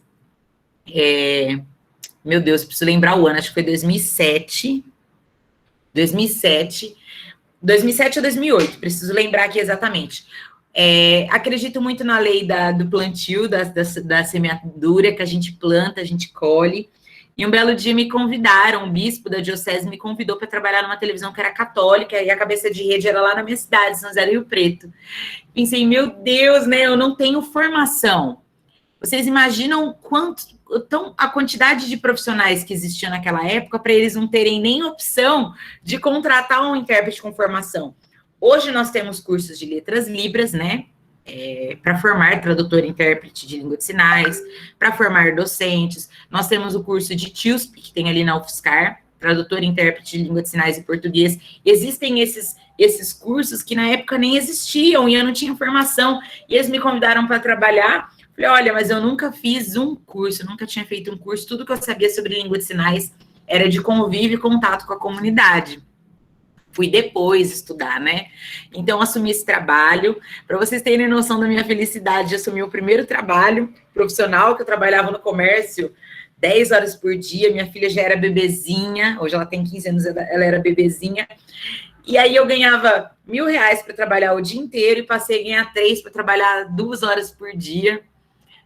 Meu Deus, preciso lembrar o ano, acho que foi 2007 ou 2008, preciso lembrar aqui exatamente. Acredito muito na lei do plantio, da semeadura, que a gente planta, a gente colhe. E um belo dia me convidaram, o bispo da diocese me convidou para trabalhar numa televisão que era católica, e a cabeça de rede era lá na minha cidade, São José do Rio Preto. Pensei, meu Deus, né, eu não tenho formação. Vocês imaginam a quantidade de profissionais que existiam naquela época para eles não terem nem opção de contratar um intérprete com formação? Hoje nós temos cursos de letras libras, né? Para formar tradutor e intérprete de língua de sinais, para formar docentes. Nós temos o curso de TIUSP, que tem ali na UFSCar, tradutor e intérprete de língua de sinais e português. Existem esses cursos que na época nem existiam e eu não tinha formação. E eles me convidaram para trabalhar. Falei, olha, mas eu nunca fiz um curso, nunca tinha feito um curso. Tudo que eu sabia sobre língua de sinais era de convívio e contato com a comunidade. Fui depois estudar, né? Então, assumi esse trabalho. Para vocês terem noção da minha felicidade de assumir o primeiro trabalho profissional, que eu trabalhava no comércio 10 horas por dia. Minha filha já era bebezinha, hoje ela tem 15 anos, ela era bebezinha. E aí eu ganhava R$1.000 para trabalhar o dia inteiro e passei a ganhar 3 para trabalhar 2 horas por dia.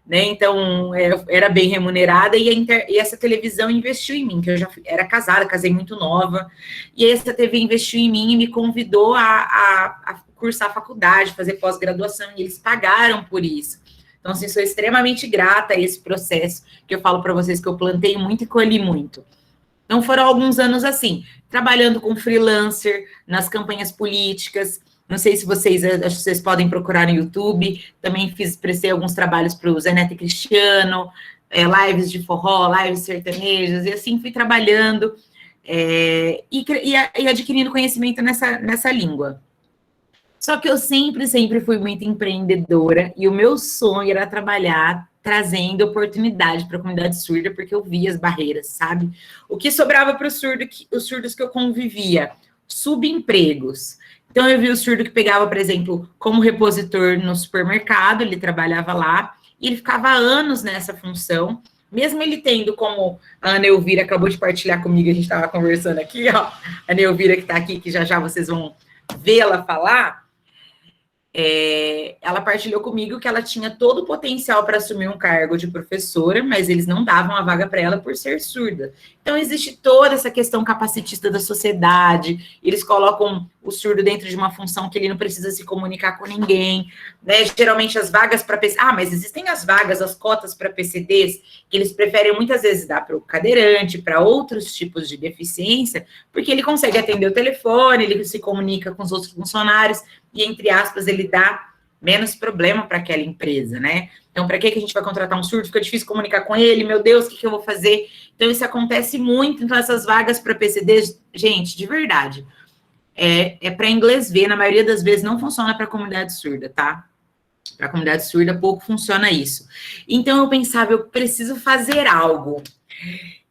Né? Então, era bem remunerada e essa televisão investiu em mim, que eu já era casada, casei muito nova, e essa TV investiu em mim e me convidou a cursar a faculdade, fazer pós-graduação, e eles pagaram por isso. Então, assim, sou extremamente grata a esse processo, que eu falo para vocês que eu plantei muito e colhi muito. Então, foram alguns anos assim, trabalhando com freelancer, nas campanhas políticas. Não sei se vocês, acho que vocês podem procurar no YouTube. Também prestei alguns trabalhos para o Zé Neto e Cristiano, lives de forró, lives sertanejas, e assim fui trabalhando e adquirindo conhecimento nessa língua. Só que eu sempre fui muito empreendedora, e o meu sonho era trabalhar trazendo oportunidade para a comunidade surda, porque eu via as barreiras, sabe? O que sobrava para os surdos que eu convivia? Subempregos. Então, eu vi o surdo que pegava, por exemplo, como repositor no supermercado, ele trabalhava lá, e ele ficava anos nessa função, mesmo ele tendo, como a Ana Elvira acabou de partilhar comigo, a gente estava conversando aqui, ó, a Ana Elvira que está aqui, que já vocês vão vê-la falar, ela partilhou comigo que ela tinha todo o potencial para assumir um cargo de professora, mas eles não davam a vaga para ela por ser surda. Então, existe toda essa questão capacitista da sociedade, eles colocam o surdo dentro de uma função que ele não precisa se comunicar com ninguém, né? Geralmente as vagas para PCDs, mas existem as vagas, as cotas para PCDs, que eles preferem muitas vezes dar para o cadeirante, para outros tipos de deficiência, porque ele consegue atender o telefone, ele se comunica com os outros funcionários, e, entre aspas, ele dá menos problema para aquela empresa, né? Então, para que a gente vai contratar um surdo? Fica difícil comunicar com ele, meu Deus, o que eu vou fazer? Então, isso acontece muito. Então, essas vagas para PCD, gente, de verdade, para inglês ver, na maioria das vezes não funciona para a comunidade surda, tá? Para a comunidade surda, pouco funciona isso. Então, eu pensava, eu preciso fazer algo.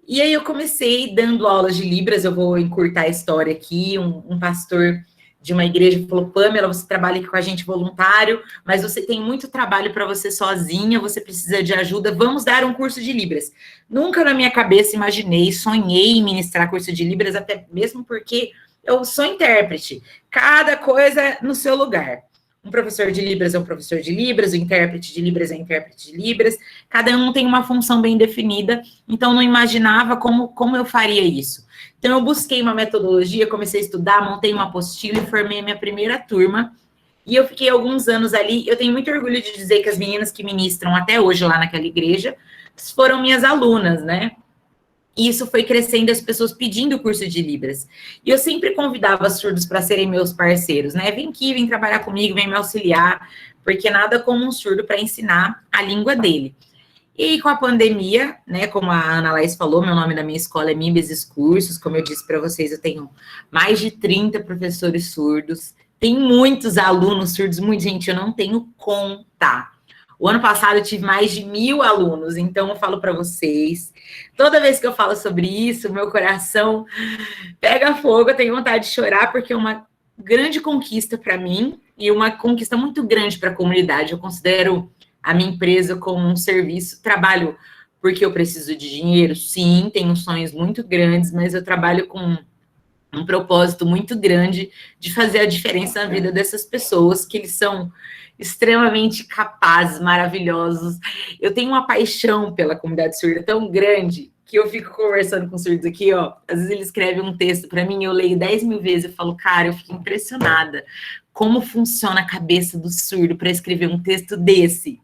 E aí, eu comecei dando aulas de Libras, eu vou encurtar a história aqui, um pastor de uma igreja falou, Pamela, você trabalha aqui com a gente voluntário, mas você tem muito trabalho para você sozinha, você precisa de ajuda, vamos dar um curso de Libras. Nunca na minha cabeça imaginei, sonhei em ministrar curso de Libras, até mesmo porque eu sou intérprete, cada coisa no seu lugar. Um professor de Libras é um professor de Libras, o intérprete de Libras é intérprete de Libras, cada um tem uma função bem definida, então não imaginava como eu faria isso. Então, eu busquei uma metodologia, comecei a estudar, montei uma apostila e formei a minha primeira turma. E eu fiquei alguns anos ali. Eu tenho muito orgulho de dizer que as meninas que ministram até hoje lá naquela igreja foram minhas alunas, né? E isso foi crescendo, as pessoas pedindo o curso de Libras. E eu sempre convidava surdos para serem meus parceiros, né? Vem aqui, vem trabalhar comigo, vem me auxiliar, porque nada como um surdo para ensinar a língua dele. E com a pandemia, né, como a Ana Laís falou, meu nome da minha escola é Mimesis Cursos, como eu disse para vocês, eu tenho mais de 30 professores surdos, tem muitos alunos surdos, muita gente, eu não tenho conta. O ano passado eu tive mais de 1.000 alunos, então eu falo para vocês, toda vez que eu falo sobre isso, meu coração pega fogo, eu tenho vontade de chorar, porque é uma grande conquista para mim e uma conquista muito grande para a comunidade. Eu considero a minha empresa como um serviço, trabalho porque eu preciso de dinheiro, sim, tenho sonhos muito grandes, mas eu trabalho com um propósito muito grande de fazer a diferença na vida dessas pessoas, que eles são extremamente capazes, maravilhosos. Eu tenho uma paixão pela comunidade surda tão grande que eu fico conversando com surdos aqui, ó, às vezes ele escreve um texto para mim, eu leio 10.000 vezes, eu falo, cara, eu fico impressionada como funciona a cabeça do surdo para escrever um texto desse.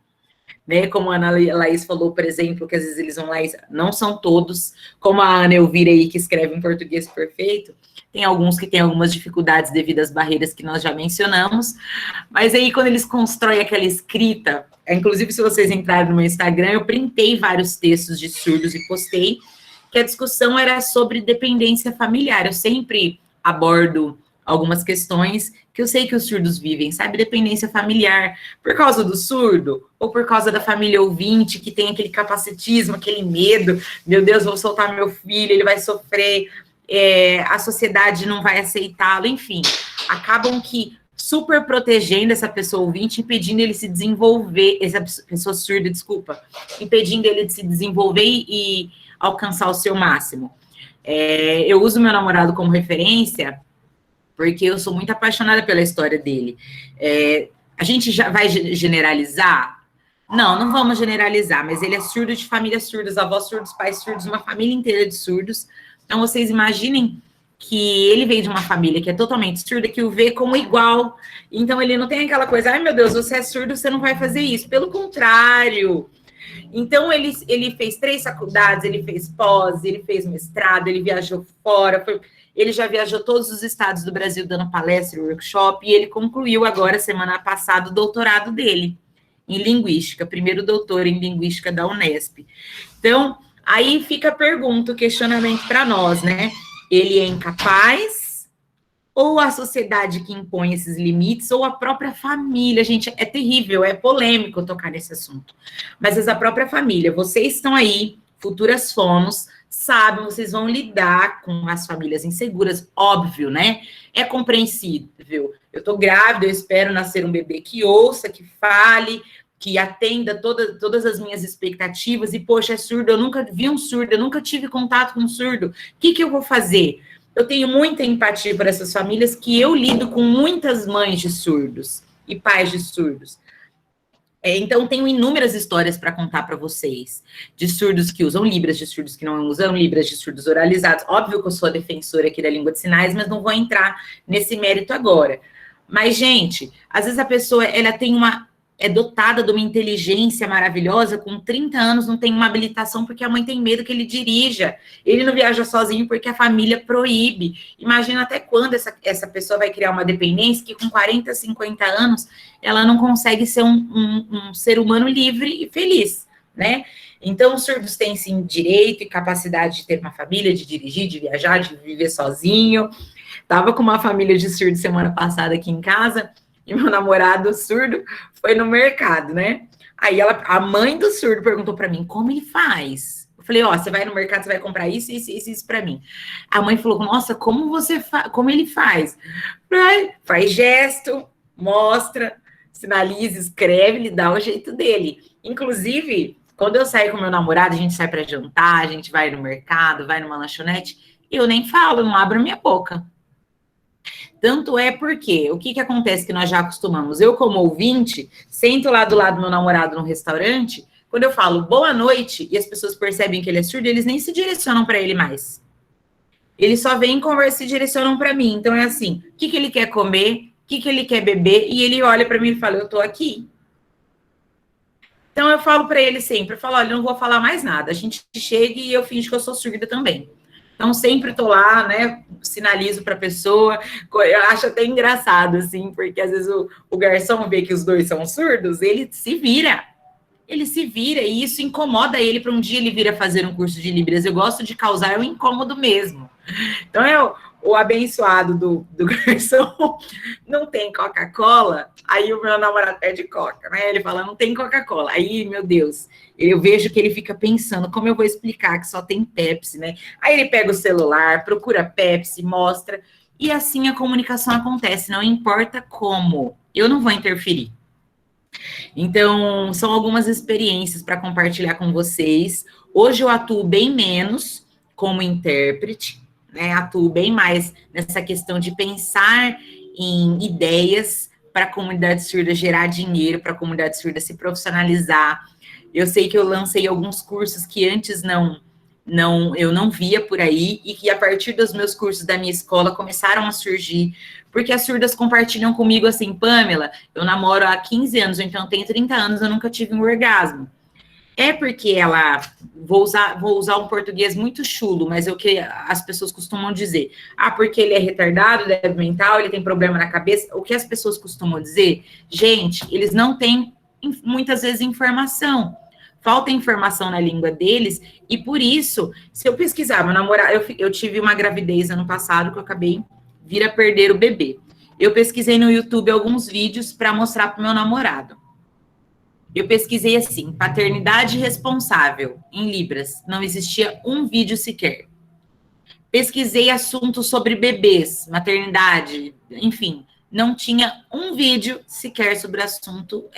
né? Como a Ana Laís falou, por exemplo, que às vezes eles vão lá e não são todos, como a Ana Elvira aí, que escreve em português perfeito, tem alguns que têm algumas dificuldades devido às barreiras que nós já mencionamos, mas aí quando eles constroem aquela escrita, inclusive se vocês entrarem no meu Instagram, eu printei vários textos de surdos e postei, que a discussão era sobre dependência familiar. Eu sempre abordo algumas questões que eu sei que os surdos vivem, sabe? Dependência familiar, por causa do surdo, ou por causa da família ouvinte, que tem aquele capacitismo, aquele medo, meu Deus, vou soltar meu filho, ele vai sofrer, a sociedade não vai aceitá-lo, enfim. Acabam que super protegendo essa pessoa ouvinte, impedindo ele se desenvolver, essa pessoa surda, desculpa, impedindo ele de se desenvolver e alcançar o seu máximo. Eu uso meu namorado como referência, porque eu sou muito apaixonada pela história dele. A gente já vai generalizar? Não vamos generalizar, mas ele é surdo de famílias surdas, avós surdos, pais surdos, uma família inteira de surdos. Então, vocês imaginem que ele veio de uma família que é totalmente surda, que o vê como igual. Então, ele não tem aquela coisa, ai, meu Deus, você é surdo, você não vai fazer isso. Pelo contrário. Então, ele fez 3 faculdades, ele fez pós, ele fez mestrado, ele viajou fora, ele já viajou todos os estados do Brasil dando palestra, workshop, e ele concluiu agora, semana passada, o doutorado dele em linguística, primeiro doutor em linguística da Unesp. Então, aí fica a pergunta, o questionamento para nós, né? Ele é incapaz, ou a sociedade que impõe esses limites, ou a própria família? Gente, é terrível, é polêmico tocar nesse assunto. Mas a própria família, vocês estão aí, futuras fonos, sabem, vocês vão lidar com as famílias inseguras, óbvio, né? É compreensível. Eu tô grávida, eu espero nascer um bebê que ouça, que fale, que atenda todas as minhas expectativas, e, poxa, é surdo, eu nunca vi um surdo, eu nunca tive contato com um surdo, o que eu vou fazer? Eu tenho muita empatia por essas famílias, que eu lido com muitas mães de surdos e pais de surdos. Então, tenho inúmeras histórias para contar para vocês, de surdos que usam Libras, de surdos que não usam Libras, de surdos oralizados. Óbvio que eu sou a defensora aqui da língua de sinais, mas não vou entrar nesse mérito agora. Mas, gente, às vezes a pessoa, ela tem é dotada de uma inteligência maravilhosa, com 30 anos não tem uma habilitação porque a mãe tem medo que ele dirija. Ele não viaja sozinho porque a família proíbe. Imagina até quando essa pessoa vai criar uma dependência que com 40, 50 anos ela não consegue ser um ser humano livre e feliz, né? Então, os surdos têm, sim, direito e capacidade de ter uma família, de dirigir, de viajar, de viver sozinho. Tava com uma família de surdos semana passada aqui em casa, e meu namorado surdo foi no mercado, né? Aí a mãe do surdo perguntou para mim, como ele faz? Eu falei, ó, você vai no mercado, você vai comprar isso, isso para mim. A mãe falou, nossa, como ele faz? Faz gesto, mostra, sinaliza, escreve, ele dá o jeito dele. Inclusive, quando eu saio com meu namorado, a gente sai para jantar, a gente vai no mercado, vai numa lanchonete, eu nem falo, não abro minha boca. Tanto é porque, o que acontece que nós já acostumamos? Eu, como ouvinte, sento lá do lado do meu namorado no restaurante, quando eu falo boa noite e as pessoas percebem que ele é surdo, eles nem se direcionam para ele mais. Eles só vêm conversar e se direcionam para mim. Então, é assim, o que ele quer comer, o que ele quer beber, e ele olha para mim e fala, eu tô aqui. Então, eu falo para ele sempre, eu falo, olha, eu não vou falar mais nada, a gente chega e eu finjo que eu sou surda também. Então, sempre estou lá, né, sinalizo para a pessoa, eu acho até engraçado, assim, porque às vezes o garçom vê que os dois são surdos, ele se vira, e isso incomoda ele para um dia ele vir a fazer um curso de Libras. Eu gosto de causar um incômodo mesmo. Então, o abençoado do garçom não tem Coca-Cola, aí o meu namorado pede Coca, né? Ele fala, não tem Coca-Cola. Aí, meu Deus, eu vejo que ele fica pensando, como eu vou explicar que só tem Pepsi, né? Aí ele pega o celular, procura Pepsi, mostra, e assim a comunicação acontece, não importa como, eu não vou interferir. Então, são algumas experiências para compartilhar com vocês. Hoje eu atuo bem menos como intérprete, né, atuo bem mais nessa questão de pensar em ideias para a comunidade surda gerar dinheiro, para a comunidade surda se profissionalizar. Eu sei que eu lancei alguns cursos que antes não eu não via por aí, e que a partir dos meus cursos da minha escola começaram a surgir, porque as surdas compartilham comigo assim, Pamela, eu namoro há 15 anos, então eu tenho 30 anos, eu nunca tive um orgasmo. É porque vou usar um português muito chulo, mas é o que as pessoas costumam dizer. Ah, porque ele é retardado, débil mental, ele tem problema na cabeça. O que as pessoas costumam dizer? Gente, eles não têm, muitas vezes, informação. Falta informação na língua deles, e por isso, se eu pesquisar, meu namorado, eu tive uma gravidez ano passado, que eu acabei vir a perder o bebê. Eu pesquisei no YouTube alguns vídeos para mostrar para o meu namorado. Eu pesquisei assim, paternidade responsável, em Libras. Não existia um vídeo sequer. Pesquisei assuntos sobre bebês, maternidade, enfim. Não tinha um vídeo sequer sobre assunto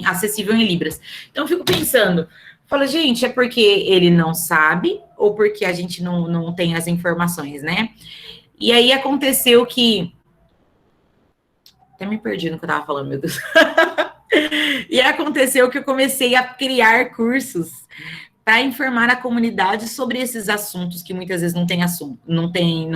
acessível em Libras. Então, eu fico pensando, falo, gente, é porque ele não sabe ou porque a gente não tem as informações, né? E aí aconteceu que... Até me perdi no que eu tava falando, meu Deus. E aconteceu que eu comecei a criar cursos para informar a comunidade sobre esses assuntos que muitas vezes não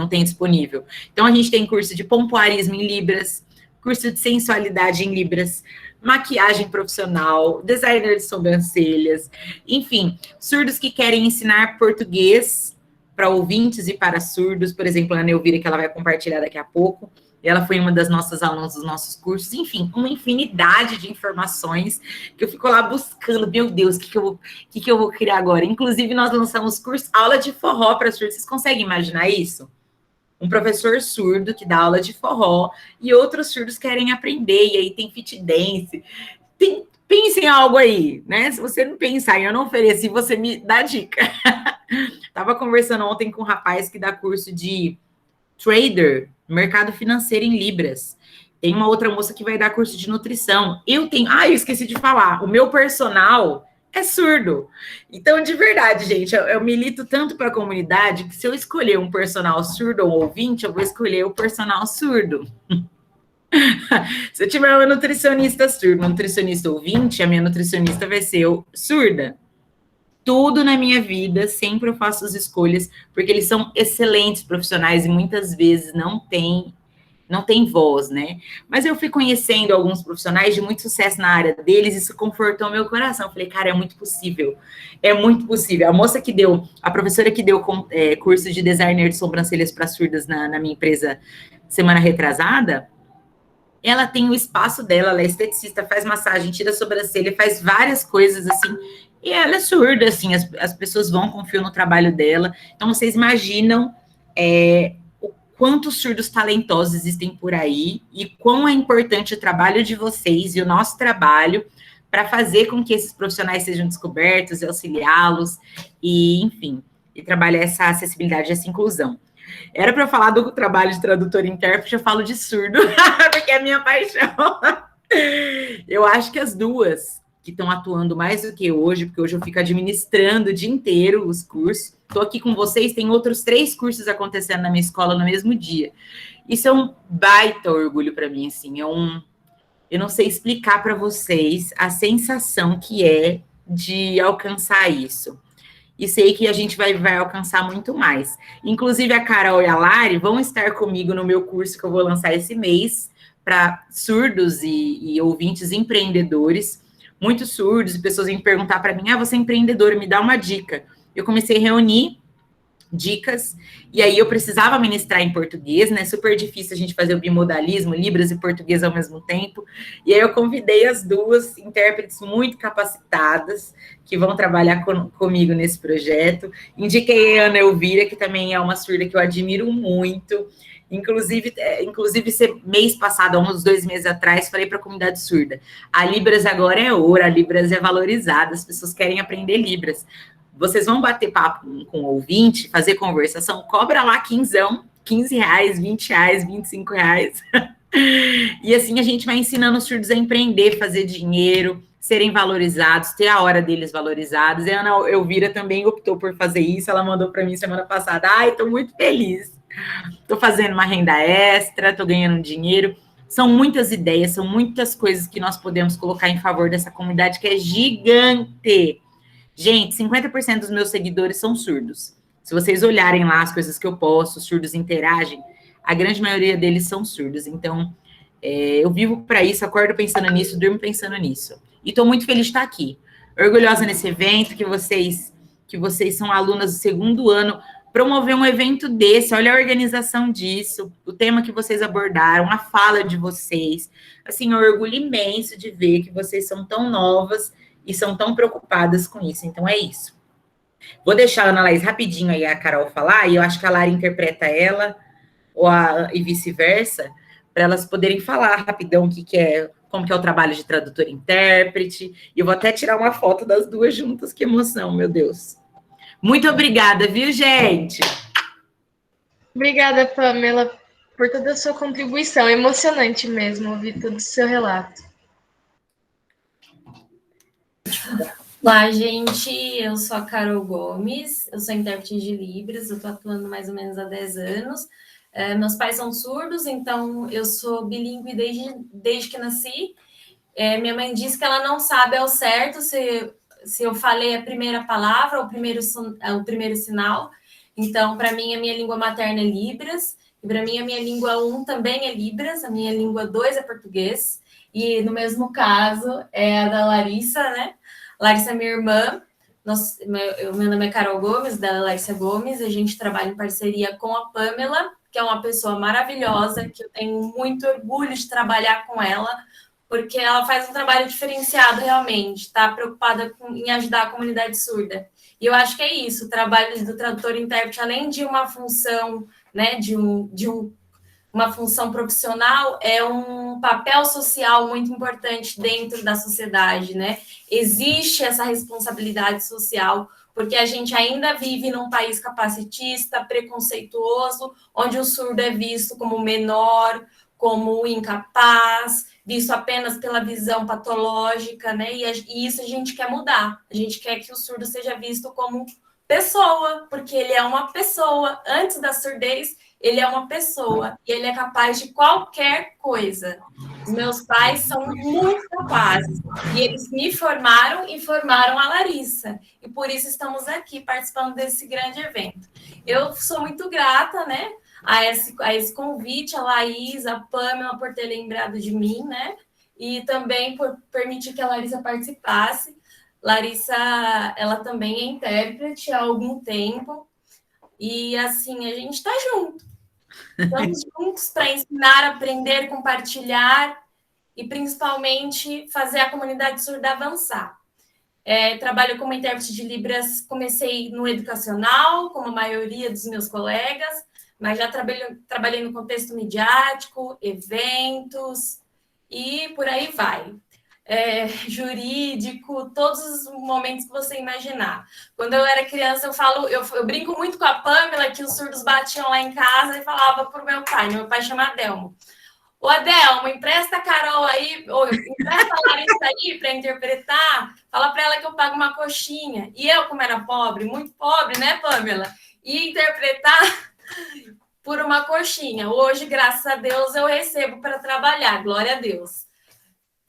tem disponível. Então, a gente tem curso de pompoarismo em Libras, curso de sensualidade em Libras, maquiagem profissional, designer de sobrancelhas, enfim, surdos que querem ensinar português para ouvintes e para surdos, por exemplo, a Ana Elvira, que ela vai compartilhar daqui a pouco. Ela foi uma das nossas alunas dos nossos cursos. Enfim, uma infinidade de informações que eu fico lá buscando. Meu Deus, o que eu vou criar agora? Inclusive, nós lançamos curso, aula de forró para surdos. Vocês conseguem imaginar isso? Um professor surdo que dá aula de forró e outros surdos querem aprender. E aí tem fit dance. Pense em algo aí, né? Se você não pensar e eu não ofereci, você me dá dica. Estava conversando ontem com um rapaz que dá curso de trader, mercado financeiro em Libras. Tem uma outra moça que vai dar curso de nutrição. Eu esqueci de falar. O meu personal é surdo. Então, de verdade, gente, eu milito tanto para a comunidade que se eu escolher um personal surdo ou ouvinte, eu vou escolher o personal surdo. Se eu tiver uma nutricionista surdo, uma nutricionista ouvinte, a minha nutricionista vai ser surda. Tudo na minha vida, sempre eu faço as escolhas, porque eles são excelentes profissionais e muitas vezes não tem voz, né? Mas eu fui conhecendo alguns profissionais de muito sucesso na área deles, isso confortou meu coração. Eu falei, cara, é muito possível. É muito possível. A professora que deu curso de designer de sobrancelhas para surdas na minha empresa semana retrasada, ela tem o espaço dela, ela é esteticista, faz massagem, tira a sobrancelha, faz várias coisas assim. E ela é surda, assim, as pessoas confiam no trabalho dela. Então, vocês imaginam o quantos surdos talentosos existem por aí e quão é importante o trabalho de vocês e o nosso trabalho para fazer com que esses profissionais sejam descobertos e auxiliá-los e, enfim, e trabalhar essa acessibilidade, essa inclusão. Era para eu falar do trabalho de tradutor e intérprete, eu falo de surdo, porque é a minha paixão. Eu acho que as duas que estão atuando mais do que hoje, porque hoje eu fico administrando o dia inteiro os cursos. Estou aqui com vocês, tem outros 3 cursos acontecendo na minha escola no mesmo dia. Isso é um baita orgulho para mim, assim, eu não sei explicar para vocês a sensação que é de alcançar isso. E sei que a gente vai alcançar muito mais. Inclusive, a Carol e a Lari vão estar comigo no meu curso que eu vou lançar esse mês, para surdos e ouvintes empreendedores. Muitos surdos e pessoas vêm perguntar para mim, você é empreendedora, me dá uma dica. Eu comecei a reunir dicas, e aí eu precisava ministrar em português, né? Super difícil a gente fazer o bimodalismo, Libras e português ao mesmo tempo. E aí eu convidei as duas intérpretes muito capacitadas que vão trabalhar comigo nesse projeto. Indiquei a Ana Elvira, que também é uma surda que eu admiro muito. Inclusive mês passado, uns 2 meses atrás, falei para a comunidade surda, a Libras agora é ouro, a Libras é valorizada, as pessoas querem aprender Libras. Vocês vão bater papo com o ouvinte, fazer conversação, cobra lá quinzão, R$15, R$20, R$25. E assim a gente vai ensinando os surdos a empreender, fazer dinheiro, serem valorizados, ter a hora deles valorizados. E a Ana Elvira também optou por fazer isso, ela mandou para mim semana passada, estou muito feliz. Estou fazendo uma renda extra, estou ganhando dinheiro. São muitas ideias, são muitas coisas que nós podemos colocar em favor dessa comunidade que é gigante. Gente, 50% dos meus seguidores são surdos. Se vocês olharem lá as coisas que eu posto, os surdos interagem, a grande maioria deles são surdos. Então, eu vivo para isso, acordo pensando nisso, durmo pensando nisso. E estou muito feliz de estar aqui. Orgulhosa nesse evento, que vocês são alunas do segundo ano, promover um evento desse, olha a organização disso, o tema que vocês abordaram, a fala de vocês. Assim, é um orgulho imenso de ver que vocês são tão novas e são tão preocupadas com isso. Então, é isso. Vou deixar a Ana Laís rapidinho aí a Carol falar, e eu acho que a Lara interpreta ela, e vice-versa, para elas poderem falar rapidão como que é o trabalho de tradutor e intérprete. E eu vou até tirar uma foto das duas juntas, que emoção, meu Deus. Muito obrigada, viu, gente? Obrigada, Pamela, por toda a sua contribuição. É emocionante mesmo ouvir todo o seu relato. Olá, gente. Eu sou a Carol Gomes, eu sou intérprete de Libras, eu estou atuando mais ou menos há 10 anos. Meus pais são surdos, então eu sou bilíngue desde que nasci. Minha mãe disse que ela não sabe ao certo se eu falei a primeira palavra ou o primeiro sinal. Então, para mim, a minha língua materna é Libras, e para mim, a minha língua 1 também é Libras, a minha língua 2 é português, e no mesmo caso é a da Larissa, né? Larissa é minha irmã, meu nome é Carol Gomes, da Larissa Gomes, a gente trabalha em parceria com a Pamela, que é uma pessoa maravilhosa, que eu tenho muito orgulho de trabalhar com ela, porque ela faz um trabalho diferenciado realmente, está preocupada em ajudar a comunidade surda. E eu acho que é isso, o trabalho do tradutor e intérprete, além de uma função, né, uma função profissional, é um papel social muito importante dentro da sociedade, né? Existe essa responsabilidade social, porque a gente ainda vive num país capacitista, preconceituoso, onde o surdo é visto como menor, como incapaz, visto apenas pela visão patológica, né? E isso a gente quer mudar. A gente quer que o surdo seja visto como pessoa, porque ele é uma pessoa. Antes da surdez, ele é uma pessoa e ele é capaz de qualquer coisa. Os meus pais são muito capazes e eles me formaram e formaram a Larissa. E por isso estamos aqui participando desse grande evento. Eu sou muito grata, né, a esse convite, a Laís, a Pamela por ter lembrado de mim, né? E também por permitir que a Larissa participasse. Larissa, ela também é intérprete há algum tempo. E assim, a gente está junto. Estamos juntos para ensinar, aprender, compartilhar e principalmente fazer a comunidade surda avançar. Trabalho como intérprete de Libras, comecei no educacional, como a maioria dos meus colegas, mas já trabalhei no contexto midiático, eventos e por aí vai. Jurídico, todos os momentos que você imaginar. Quando eu era criança, eu brinco muito com a Pamela, que os surdos batiam lá em casa e falava para o meu pai chama Adelmo. Ô, Adelmo, empresta a Carol aí, ou empresta a Larissa aí para interpretar, fala para ela que eu pago uma coxinha. E eu, como era pobre, muito pobre, né, Pamela? Ia interpretar por uma coxinha. Hoje, graças a Deus, eu recebo para trabalhar, glória a Deus.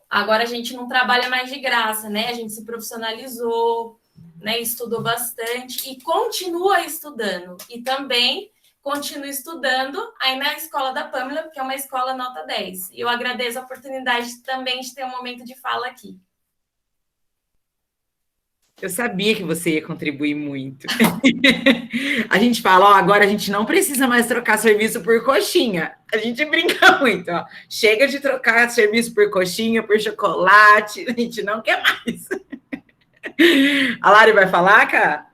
Agora a gente não trabalha mais de graça, né? A gente se profissionalizou, né? Estudou bastante e continua estudando. E também continua estudando aí na escola da Pamela, porque é uma escola nota 10. E eu agradeço a oportunidade também de ter um momento de fala aqui. Eu sabia que você ia contribuir muito. A gente fala, ó, agora a gente não precisa mais trocar serviço por coxinha. A gente brinca muito, ó. Chega de trocar serviço por coxinha, por chocolate, a gente não quer mais. A Lari vai falar, cara?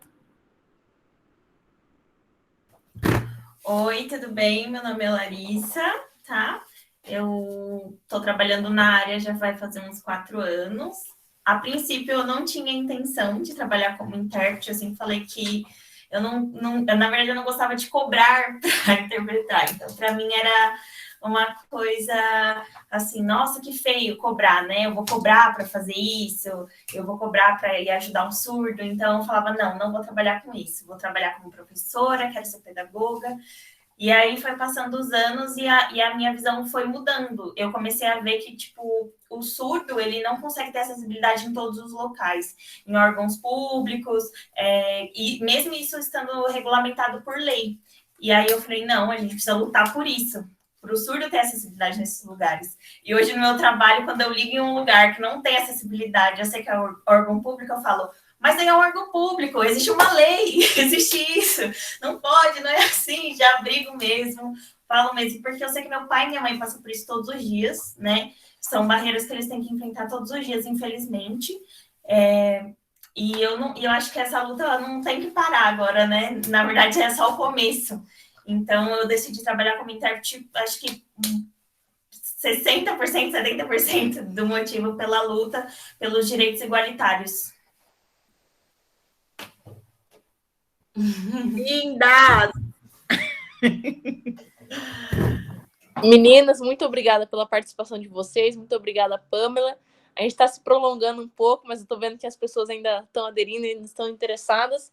Oi, tudo bem? Meu nome é Larissa, tá? Eu tô trabalhando na área já vai fazer uns 4 anos. A princípio, eu não tinha intenção de trabalhar como intérprete, eu sempre falei que na verdade, eu não gostava de cobrar para interpretar. Então, para mim, era uma coisa assim, nossa, que feio cobrar, né? Eu vou cobrar para fazer isso, eu vou cobrar para ir ajudar um surdo. Então, eu falava, não vou trabalhar com isso. Vou trabalhar como professora, quero ser pedagoga. E aí foi passando os anos e a minha visão foi mudando. Eu comecei a ver que, tipo, o surdo, ele não consegue ter acessibilidade em todos os locais, em órgãos públicos, e mesmo isso estando regulamentado por lei. E aí eu falei, não, a gente precisa lutar por isso, para o surdo ter acessibilidade nesses lugares. E hoje no meu trabalho, quando eu ligo em um lugar que não tem acessibilidade, eu sei que é órgão público, eu falo, mas aí é um órgão público, existe uma lei, existe isso, não pode, não é assim, já brigo mesmo, falo mesmo, porque eu sei que meu pai e minha mãe passam por isso todos os dias, né? São barreiras que eles têm que enfrentar todos os dias, infelizmente. E eu acho que essa luta ela não tem que parar agora, né? Na verdade, é só o começo. Então, eu decidi trabalhar como intérprete, acho que 60%, 70% do motivo pela luta pelos direitos igualitários. Lindas! Meninas, muito obrigada pela participação de vocês, muito obrigada, Pamela. A gente está se prolongando um pouco, mas eu estou vendo que as pessoas ainda estão aderindo, ainda estão interessadas.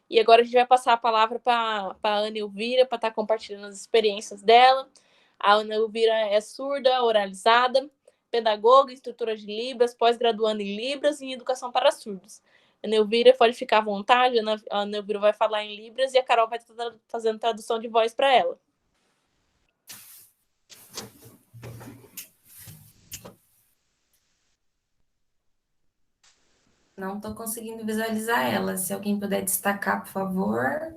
E agora a gente vai passar a palavra para a Ana Elvira, para estar compartilhando as experiências dela. A Ana Elvira é surda, oralizada, pedagoga, instrutora de Libras, pós-graduando em Libras e em Educação para Surdos. A Ana Elvira pode ficar à vontade, a Ana Elvira vai falar em Libras e a Carol vai estar fazendo tradução de voz para ela. Não estou conseguindo visualizar ela. Se alguém puder destacar, por favor.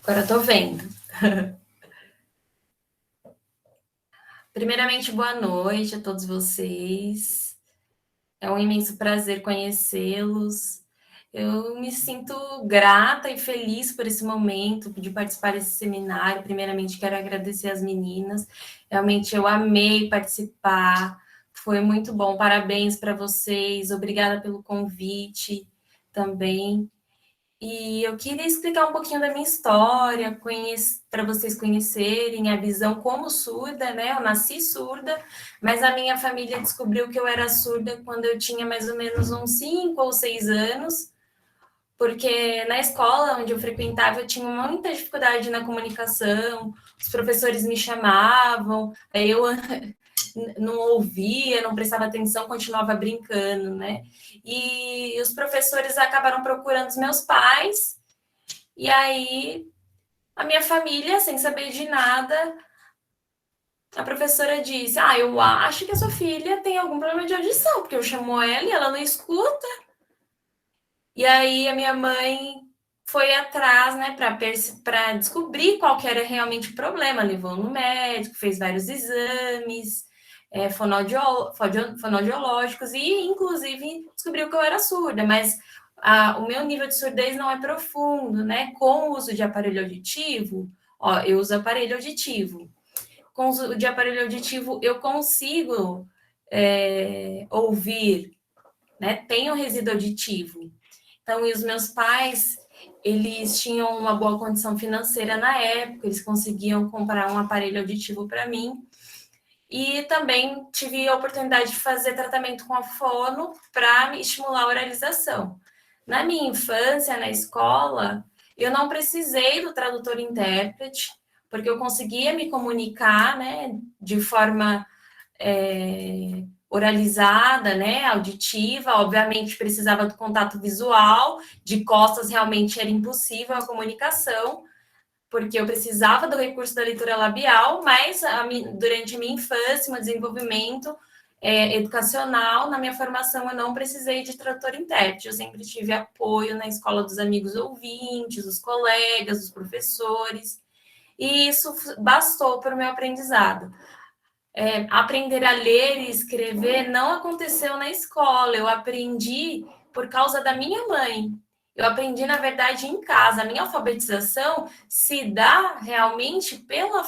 Agora eu estou vendo. Primeiramente, boa noite a todos vocês. É um imenso prazer conhecê-los. Eu me sinto grata e feliz por esse momento de participar desse seminário. Primeiramente, quero agradecer às meninas. Realmente, eu amei participar. Foi muito bom. Parabéns para vocês. Obrigada pelo convite também. E eu queria explicar um pouquinho da minha história, para vocês conhecerem a visão como surda, né? Eu nasci surda, mas a minha família descobriu que eu era surda quando eu tinha mais ou menos uns 5 ou 6 anos, porque na escola onde eu frequentava eu tinha muita dificuldade na comunicação, os professores me chamavam, aí eu não ouvia, não prestava atenção, continuava brincando, né? E os professores acabaram procurando os meus pais, e aí a minha família, sem saber de nada, a professora disse, eu acho que a sua filha tem algum problema de audição, porque eu chamo ela e ela não escuta. E aí a minha mãe foi atrás, né, para descobrir qual que era realmente o problema, levou no médico, fez vários exames, fonoaudiológicos, e inclusive descobriu que eu era surda, mas o meu nível de surdez não é profundo, né? Com o uso de aparelho auditivo, eu uso aparelho auditivo. Com o uso de aparelho auditivo, eu consigo ouvir, né? Tenho resíduo auditivo. Então, e os meus pais, eles tinham uma boa condição financeira na época, eles conseguiam comprar um aparelho auditivo para mim. E também tive a oportunidade de fazer tratamento com a fono para me estimular a oralização. Na minha infância, na escola, eu não precisei do tradutor-intérprete, porque eu conseguia me comunicar, né, de forma oralizada, né, auditiva. Obviamente precisava do contato visual, de costas realmente era impossível a comunicação, porque eu precisava do recurso da leitura labial, mas durante a minha infância, meu desenvolvimento educacional, na minha formação, eu não precisei de tradutor-intérprete, eu sempre tive apoio na escola dos amigos ouvintes, dos colegas, dos professores, e isso bastou para o meu aprendizado. Aprender a ler e escrever não aconteceu na escola, eu aprendi por causa da minha mãe. Eu aprendi, na verdade, em casa. A minha alfabetização se dá realmente pelo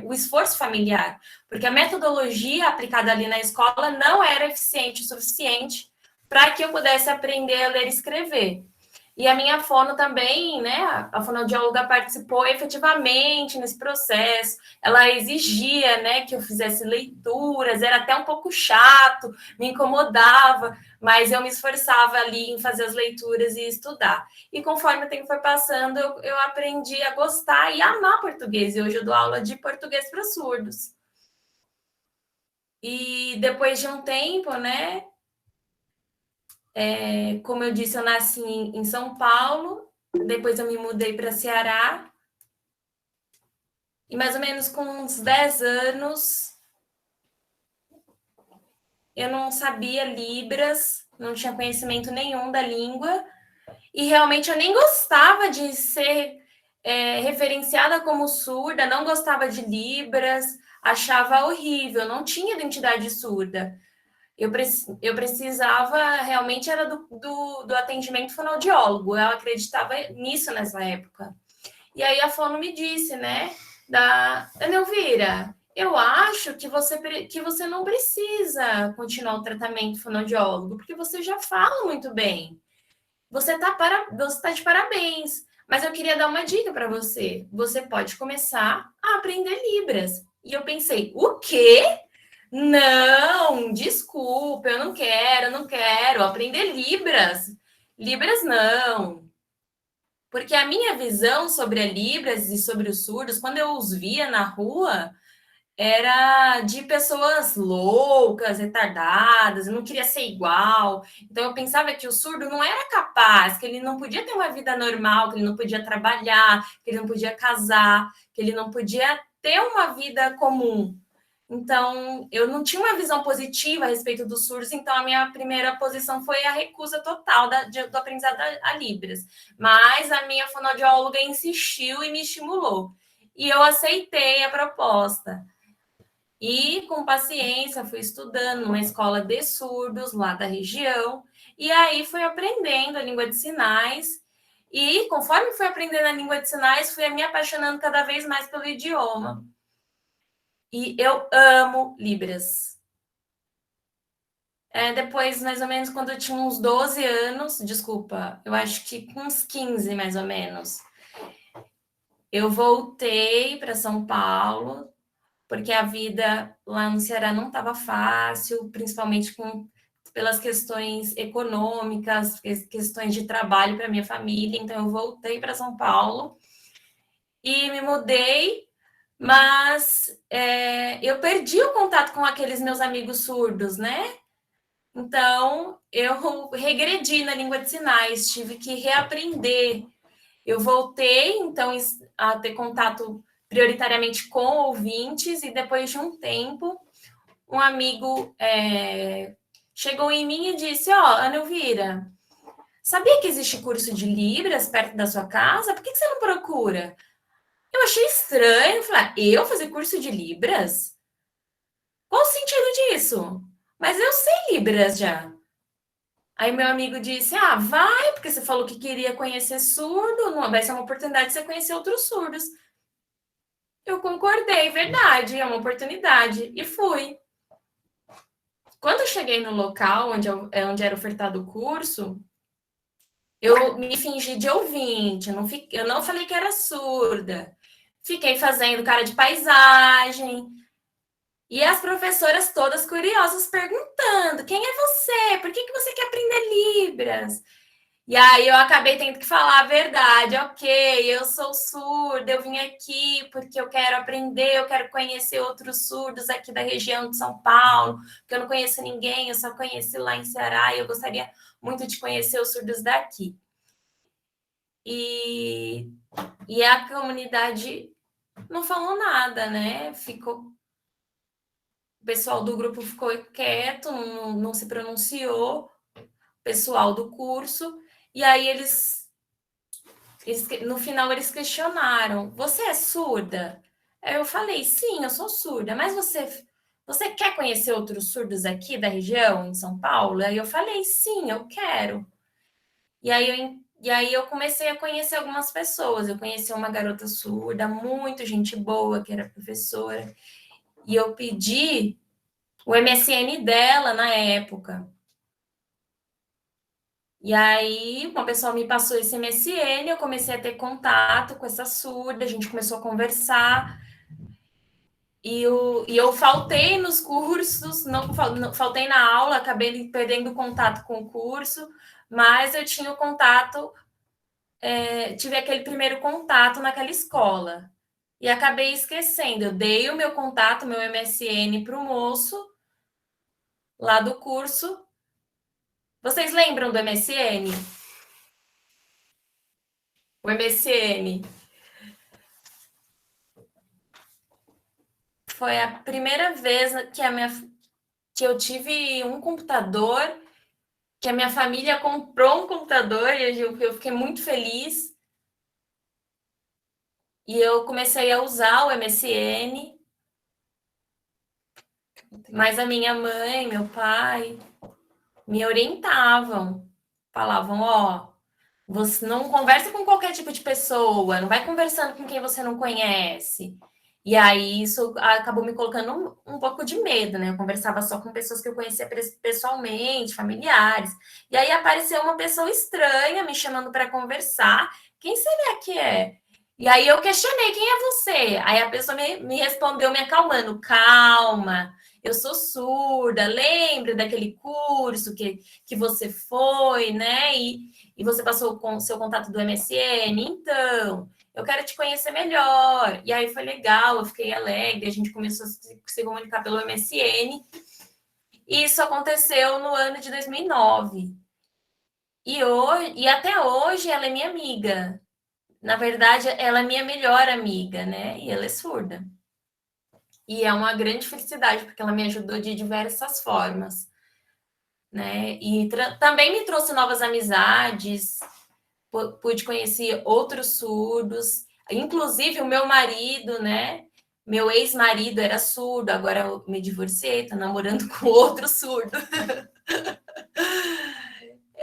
o esforço familiar, porque a metodologia aplicada ali na escola não era eficiente o suficiente para que eu pudesse aprender a ler e escrever. E a minha fono também, né? A fonoaudióloga participou efetivamente nesse processo. Ela exigia, né, que eu fizesse leituras, era até um pouco chato, me incomodava, mas eu me esforçava ali em fazer as leituras e estudar. E conforme o tempo foi passando, eu aprendi a gostar e amar português. E hoje eu dou aula de português para surdos. E depois de um tempo, né? Como eu disse, eu nasci em São Paulo, depois eu me mudei para Ceará, e mais ou menos com uns 10 anos, eu não sabia Libras, não tinha conhecimento nenhum da língua, e realmente eu nem gostava de ser referenciada como surda, não gostava de Libras, achava horrível, não tinha identidade surda. Eu precisava, realmente, era do atendimento fonoaudiólogo. Eu acreditava nisso nessa época. E aí a fono me disse, né? Ana Elvira, eu acho que você não precisa continuar o tratamento fonoaudiólogo, porque você já fala muito bem. Você tá de parabéns. Mas eu queria dar uma dica para você. Você pode começar a aprender Libras. E eu pensei, o quê? Não, desculpa, eu não quero aprender Libras. Libras não. Porque a minha visão sobre a Libras e sobre os surdos, quando eu os via na rua, era de pessoas loucas, retardadas, eu não queria ser igual. Então eu pensava que o surdo não era capaz, que ele não podia ter uma vida normal, que ele não podia trabalhar, que ele não podia casar, que ele não podia ter uma vida comum. Então, eu não tinha uma visão positiva a respeito dos surdos, então a minha primeira posição foi a recusa total do aprendizado a Libras. Mas a minha fonoaudióloga insistiu e me estimulou. E eu aceitei a proposta. E, com paciência, fui estudando numa escola de surdos lá da região, e aí fui aprendendo a língua de sinais. E, conforme fui aprendendo a língua de sinais, fui me apaixonando cada vez mais pelo idioma. E eu amo Libras. Depois, mais ou menos, quando eu tinha uns 12 anos, desculpa, eu acho que com uns 15, mais ou menos, eu voltei para São Paulo, porque a vida lá no Ceará não estava fácil, principalmente pelas questões econômicas, questões de trabalho para minha família. Então, eu voltei para São Paulo e me mudei. Mas eu perdi o contato com aqueles meus amigos surdos, né? Então, eu regredi na língua de sinais, tive que reaprender. Eu voltei, então, a ter contato prioritariamente com ouvintes, e depois de um tempo, um amigo chegou em mim e disse, Ana Elvira, sabia que existe curso de Libras perto da sua casa? Por que você não procura? Eu achei estranho, falei, eu fazer curso de Libras? Qual o sentido disso? Mas eu sei Libras já. Aí meu amigo disse, vai, porque você falou que queria conhecer surdo, não vai ser uma oportunidade de você conhecer outros surdos. Eu concordei, verdade, é uma oportunidade, e fui. Quando eu cheguei no local onde era ofertado o curso, eu me fingi de ouvinte, eu não falei que era surda. Fiquei fazendo cara de paisagem. E as professoras todas curiosas perguntando: quem é você? Por que você quer aprender Libras? E aí eu acabei tendo que falar a verdade. Ok, eu sou surda, eu vim aqui porque eu quero aprender, eu quero conhecer outros surdos aqui da região de São Paulo, porque eu não conheço ninguém, eu só conheci lá em Ceará e eu gostaria muito de conhecer os surdos daqui. E a comunidade não falou nada, né? O pessoal do grupo ficou quieto, não se pronunciou, o pessoal do curso, e aí eles no final eles questionaram, você é surda? Aí eu falei, sim, eu sou surda, mas você quer conhecer outros surdos aqui da região, em São Paulo? Aí eu falei, sim, eu quero. E aí eu comecei a conhecer algumas pessoas. Eu conheci uma garota surda, muito gente boa, que era professora. E eu pedi o MSN dela na época. E aí, uma pessoa me passou esse MSN, eu comecei a ter contato com essa surda, a gente começou a conversar. E eu faltei nos cursos, não faltei na aula, acabei perdendo contato com o curso, mas eu tinha o contato, tive aquele primeiro contato naquela escola. E acabei esquecendo. Eu dei o meu contato, meu MSN, para o moço lá do curso. Vocês lembram do MSN? O MSN foi a primeira vez que eu tive um computador, que a minha família comprou um computador e eu fiquei muito feliz. E eu comecei a usar o MSN, mas a minha mãe, meu pai me orientavam, falavam, ó, você não conversa com qualquer tipo de pessoa, não vai conversando com quem você não conhece. E aí isso acabou me colocando um pouco de medo, né? Eu conversava só com pessoas que eu conhecia pessoalmente, familiares. E aí apareceu uma pessoa estranha me chamando para conversar. Quem será que é? E aí eu questionei, quem é você? Aí a pessoa me respondeu me acalmando, calma, eu sou surda, lembra daquele curso que você foi, né? E você passou com o seu contato do MSN? Então, eu quero te conhecer melhor. E aí foi legal, eu fiquei alegre, a gente começou a se comunicar pelo MSN. E isso aconteceu no ano de 2009. E até hoje ela é minha amiga. Na verdade, ela é minha melhor amiga, né? E ela é surda. E é uma grande felicidade, porque ela me ajudou de diversas formas, né? E também me trouxe novas amizades, pude conhecer outros surdos, inclusive o meu marido, né? Meu ex-marido era surdo, agora eu me divorciei, tô namorando com outro surdo.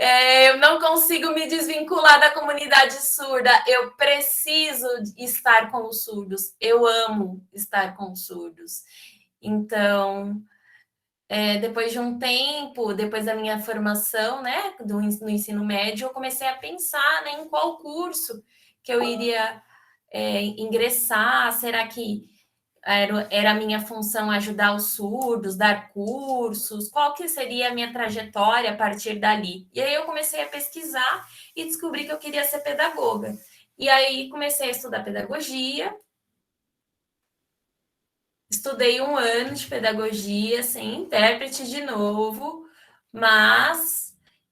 Eu não consigo me desvincular da comunidade surda. Eu preciso estar com os surdos. Eu amo estar com os surdos. Então, depois de um tempo, depois da minha formação, né, no ensino médio, eu comecei a pensar, né, em qual curso que eu iria ingressar. Será que era a minha função ajudar os surdos, dar cursos? Qual que seria a minha trajetória a partir dali? E aí eu comecei a pesquisar e descobri que eu queria ser pedagoga. E aí comecei a estudar pedagogia. Estudei um ano de pedagogia, sem intérprete de novo, mas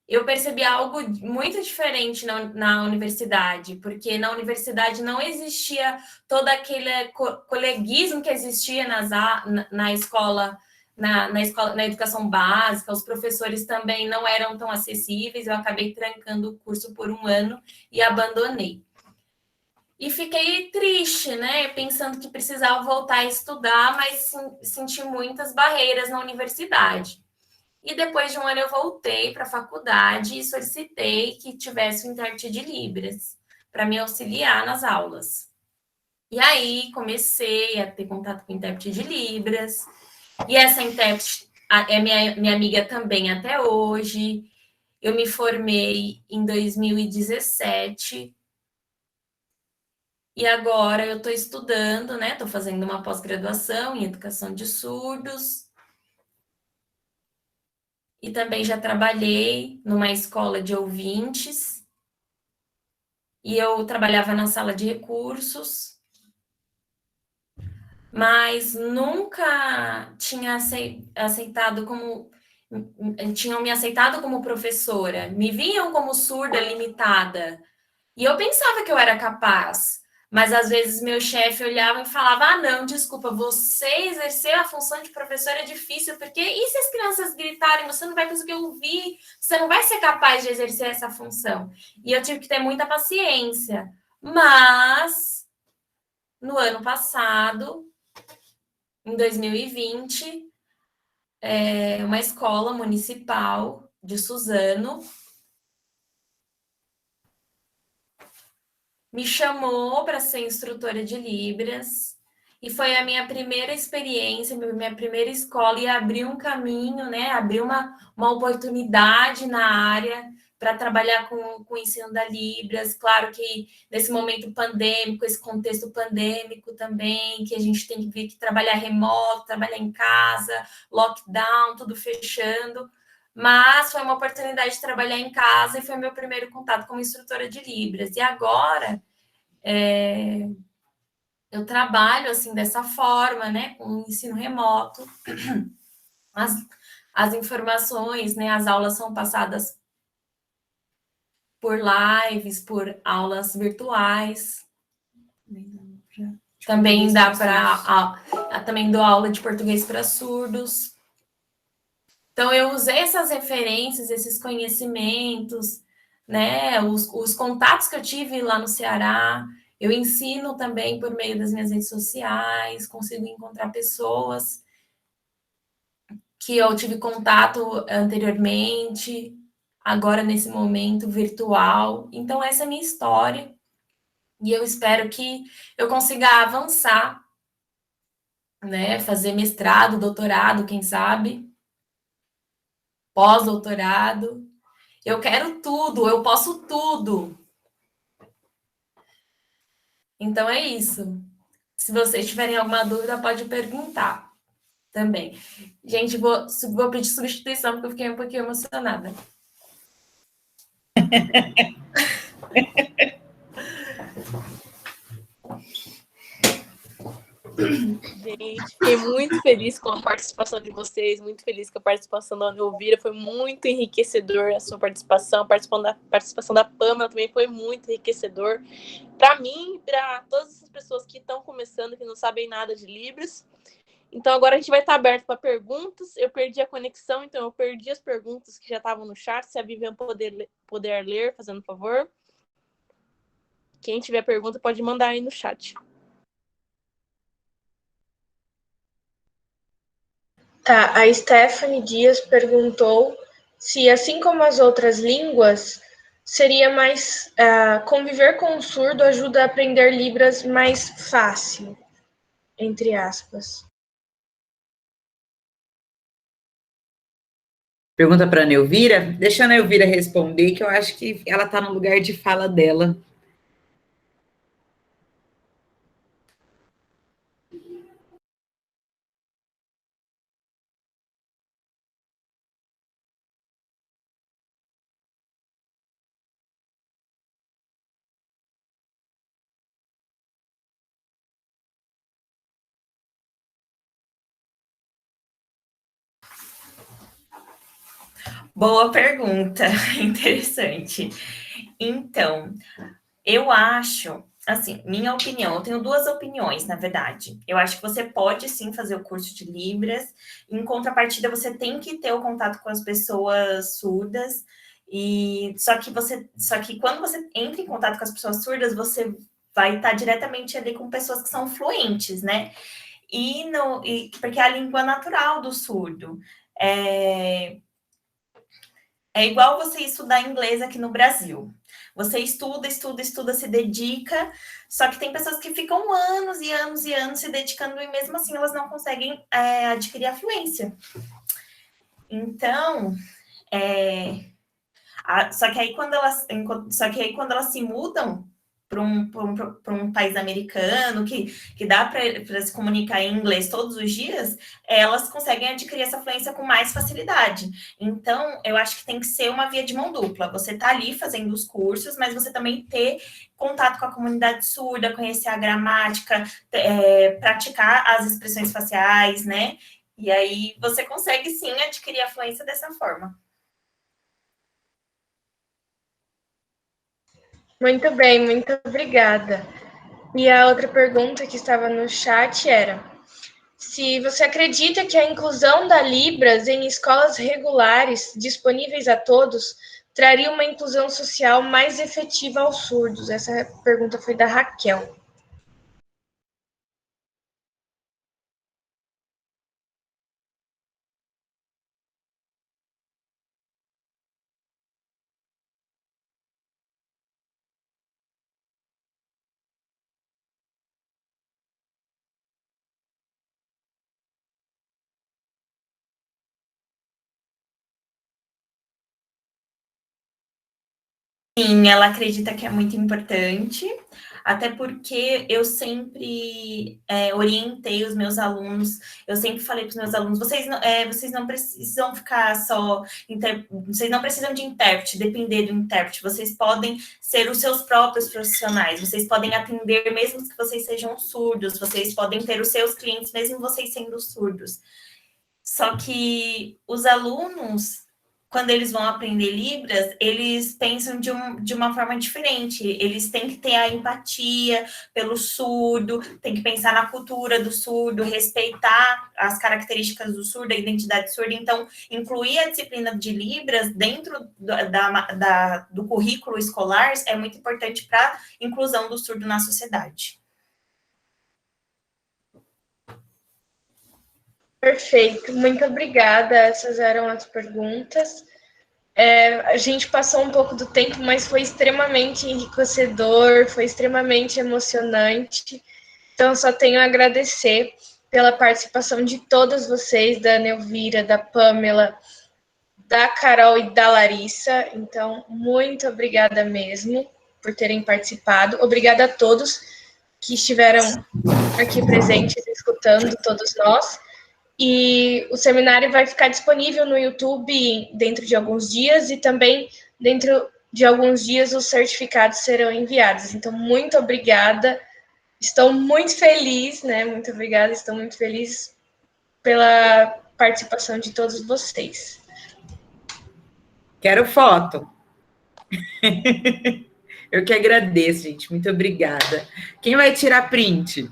eu percebi algo muito diferente na universidade, porque na universidade não existia todo aquele coleguismo que existia na escola, na educação básica, os professores também não eram tão acessíveis, eu acabei trancando o curso por um ano e abandonei. E fiquei triste, né? Pensando que precisava voltar a estudar, mas senti muitas barreiras na universidade. E depois de um ano eu voltei para a faculdade e solicitei que tivesse um intérprete de Libras para me auxiliar nas aulas. E aí comecei a ter contato com o intérprete de Libras. E essa intérprete é minha amiga também até hoje. Eu me formei em 2017. E agora eu estou estudando, né? Estou fazendo uma pós-graduação em educação de surdos. E também já trabalhei numa escola de ouvintes. E eu trabalhava na sala de recursos. Mas nunca tinha aceitado como... Tinham me aceitado como professora. Me viam como surda limitada. E eu pensava que eu era capaz. Mas às vezes meu chefe olhava e falava: ah, não, desculpa, você exercer a função de professor é difícil, porque e se as crianças gritarem, você não vai conseguir ouvir, você não vai ser capaz de exercer essa função. E eu tive que ter muita paciência. Mas no ano passado, em 2020, uma escola municipal de Suzano me chamou para ser instrutora de Libras, e foi a minha primeira experiência, minha primeira escola, e abriu um caminho, né? Abriu uma oportunidade na área para trabalhar com o ensino da Libras. Claro que nesse momento pandêmico, esse contexto pandêmico também, que a gente tem que vir que trabalhar remoto, trabalhar em casa, lockdown, tudo fechando. Mas foi uma oportunidade de trabalhar em casa e foi meu primeiro contato como instrutora de Libras. E agora eu trabalho assim dessa forma, né, com o ensino remoto. As informações, né, as aulas são passadas por lives, por aulas virtuais. Também dá para também dou aula de português para surdos. Então eu usei essas referências, esses conhecimentos, né, os contatos que eu tive lá no Ceará. Eu ensino também por meio das minhas redes sociais, consigo encontrar pessoas que eu tive contato anteriormente, agora nesse momento virtual. Então, essa é a minha história. E eu espero que eu consiga avançar, né? Fazer mestrado, doutorado, quem sabe, pós-doutorado. Eu quero tudo, eu posso tudo. Então é isso. Se vocês tiverem alguma dúvida, pode perguntar também. Gente, vou pedir substituição, porque eu fiquei um pouquinho emocionada. Gente, fiquei muito feliz com a participação de vocês, muito feliz com a participação da Ana Elvira, foi muito enriquecedor a sua participação, a participação da Pâmela também foi muito enriquecedor. Para mim, para todas essas pessoas que estão começando, que não sabem nada de Libras. Então, agora a gente vai estar aberto para perguntas. Eu perdi a conexão, então eu perdi as perguntas que já estavam no chat. Se a Vivian puder ler, fazendo favor. Quem tiver pergunta pode mandar aí no chat. Tá, a Stephanie Dias perguntou se, assim como as outras línguas, seria mais conviver com o surdo ajuda a aprender Libras mais fácil, entre aspas. Pergunta para a Neuvira. Deixa a Neuvira responder, que eu acho que ela está no lugar de fala dela. Boa pergunta, interessante. Então, eu acho, assim, minha opinião, eu tenho duas opiniões, na verdade. Eu acho que você pode sim fazer o curso de Libras, em contrapartida, você tem que ter o contato com as pessoas surdas, e só que quando você entra em contato com as pessoas surdas, você vai estar diretamente ali com pessoas que são fluentes, né? Porque é a língua natural do surdo. É igual você estudar inglês aqui no Brasil. Você estuda, estuda, estuda, se dedica, só que tem pessoas que ficam anos e anos e anos se dedicando e mesmo assim elas não conseguem adquirir a fluência. Então, só que aí quando elas se mudam para um país americano, que dá para se comunicar em inglês todos os dias, elas conseguem adquirir essa fluência com mais facilidade. Então, eu acho que tem que ser uma via de mão dupla. Você está ali fazendo os cursos, mas você também ter contato com a comunidade surda, conhecer a gramática, praticar as expressões faciais, né? E aí você consegue sim adquirir a fluência dessa forma. Muito bem, muito obrigada. E a outra pergunta que estava no chat era: se você acredita que a inclusão da Libras em escolas regulares disponíveis a todos traria uma inclusão social mais efetiva aos surdos? Essa pergunta foi da Raquel. Sim, ela acredita que é muito importante, até porque eu sempre orientei os meus alunos, eu sempre falei para os meus alunos, vocês não precisam ficar só, vocês não precisam de intérprete, depender do intérprete, vocês podem ser os seus próprios profissionais, vocês podem atender mesmo que vocês sejam surdos, vocês podem ter os seus clientes mesmo vocês sendo surdos. Só que os alunos, quando eles vão aprender Libras, eles pensam de uma forma diferente. Eles têm que ter a empatia pelo surdo, tem que pensar na cultura do surdo, respeitar as características do surdo, a identidade surda. Então, incluir a disciplina de Libras dentro do currículo escolar é muito importante para a inclusão do surdo na sociedade. Perfeito, muito obrigada. Essas eram as perguntas. A gente passou um pouco do tempo, mas foi extremamente enriquecedor, foi extremamente emocionante. Então, só tenho a agradecer pela participação de todas vocês, da Ana Elvira, da Pamela, da Carol e da Larissa. Então, muito obrigada mesmo por terem participado. Obrigada a todos que estiveram aqui presentes, escutando, todos nós. E o seminário vai ficar disponível no YouTube dentro de alguns dias e também dentro de alguns dias os certificados serão enviados. Então, muito obrigada. Estou muito feliz, né? Muito obrigada, estou muito feliz pela participação de todos vocês. Quero foto. Eu que agradeço, gente. Muito obrigada. Quem vai tirar print?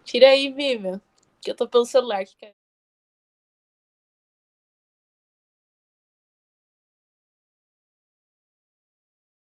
Tira aí, Vivian, que eu tô pelo celular.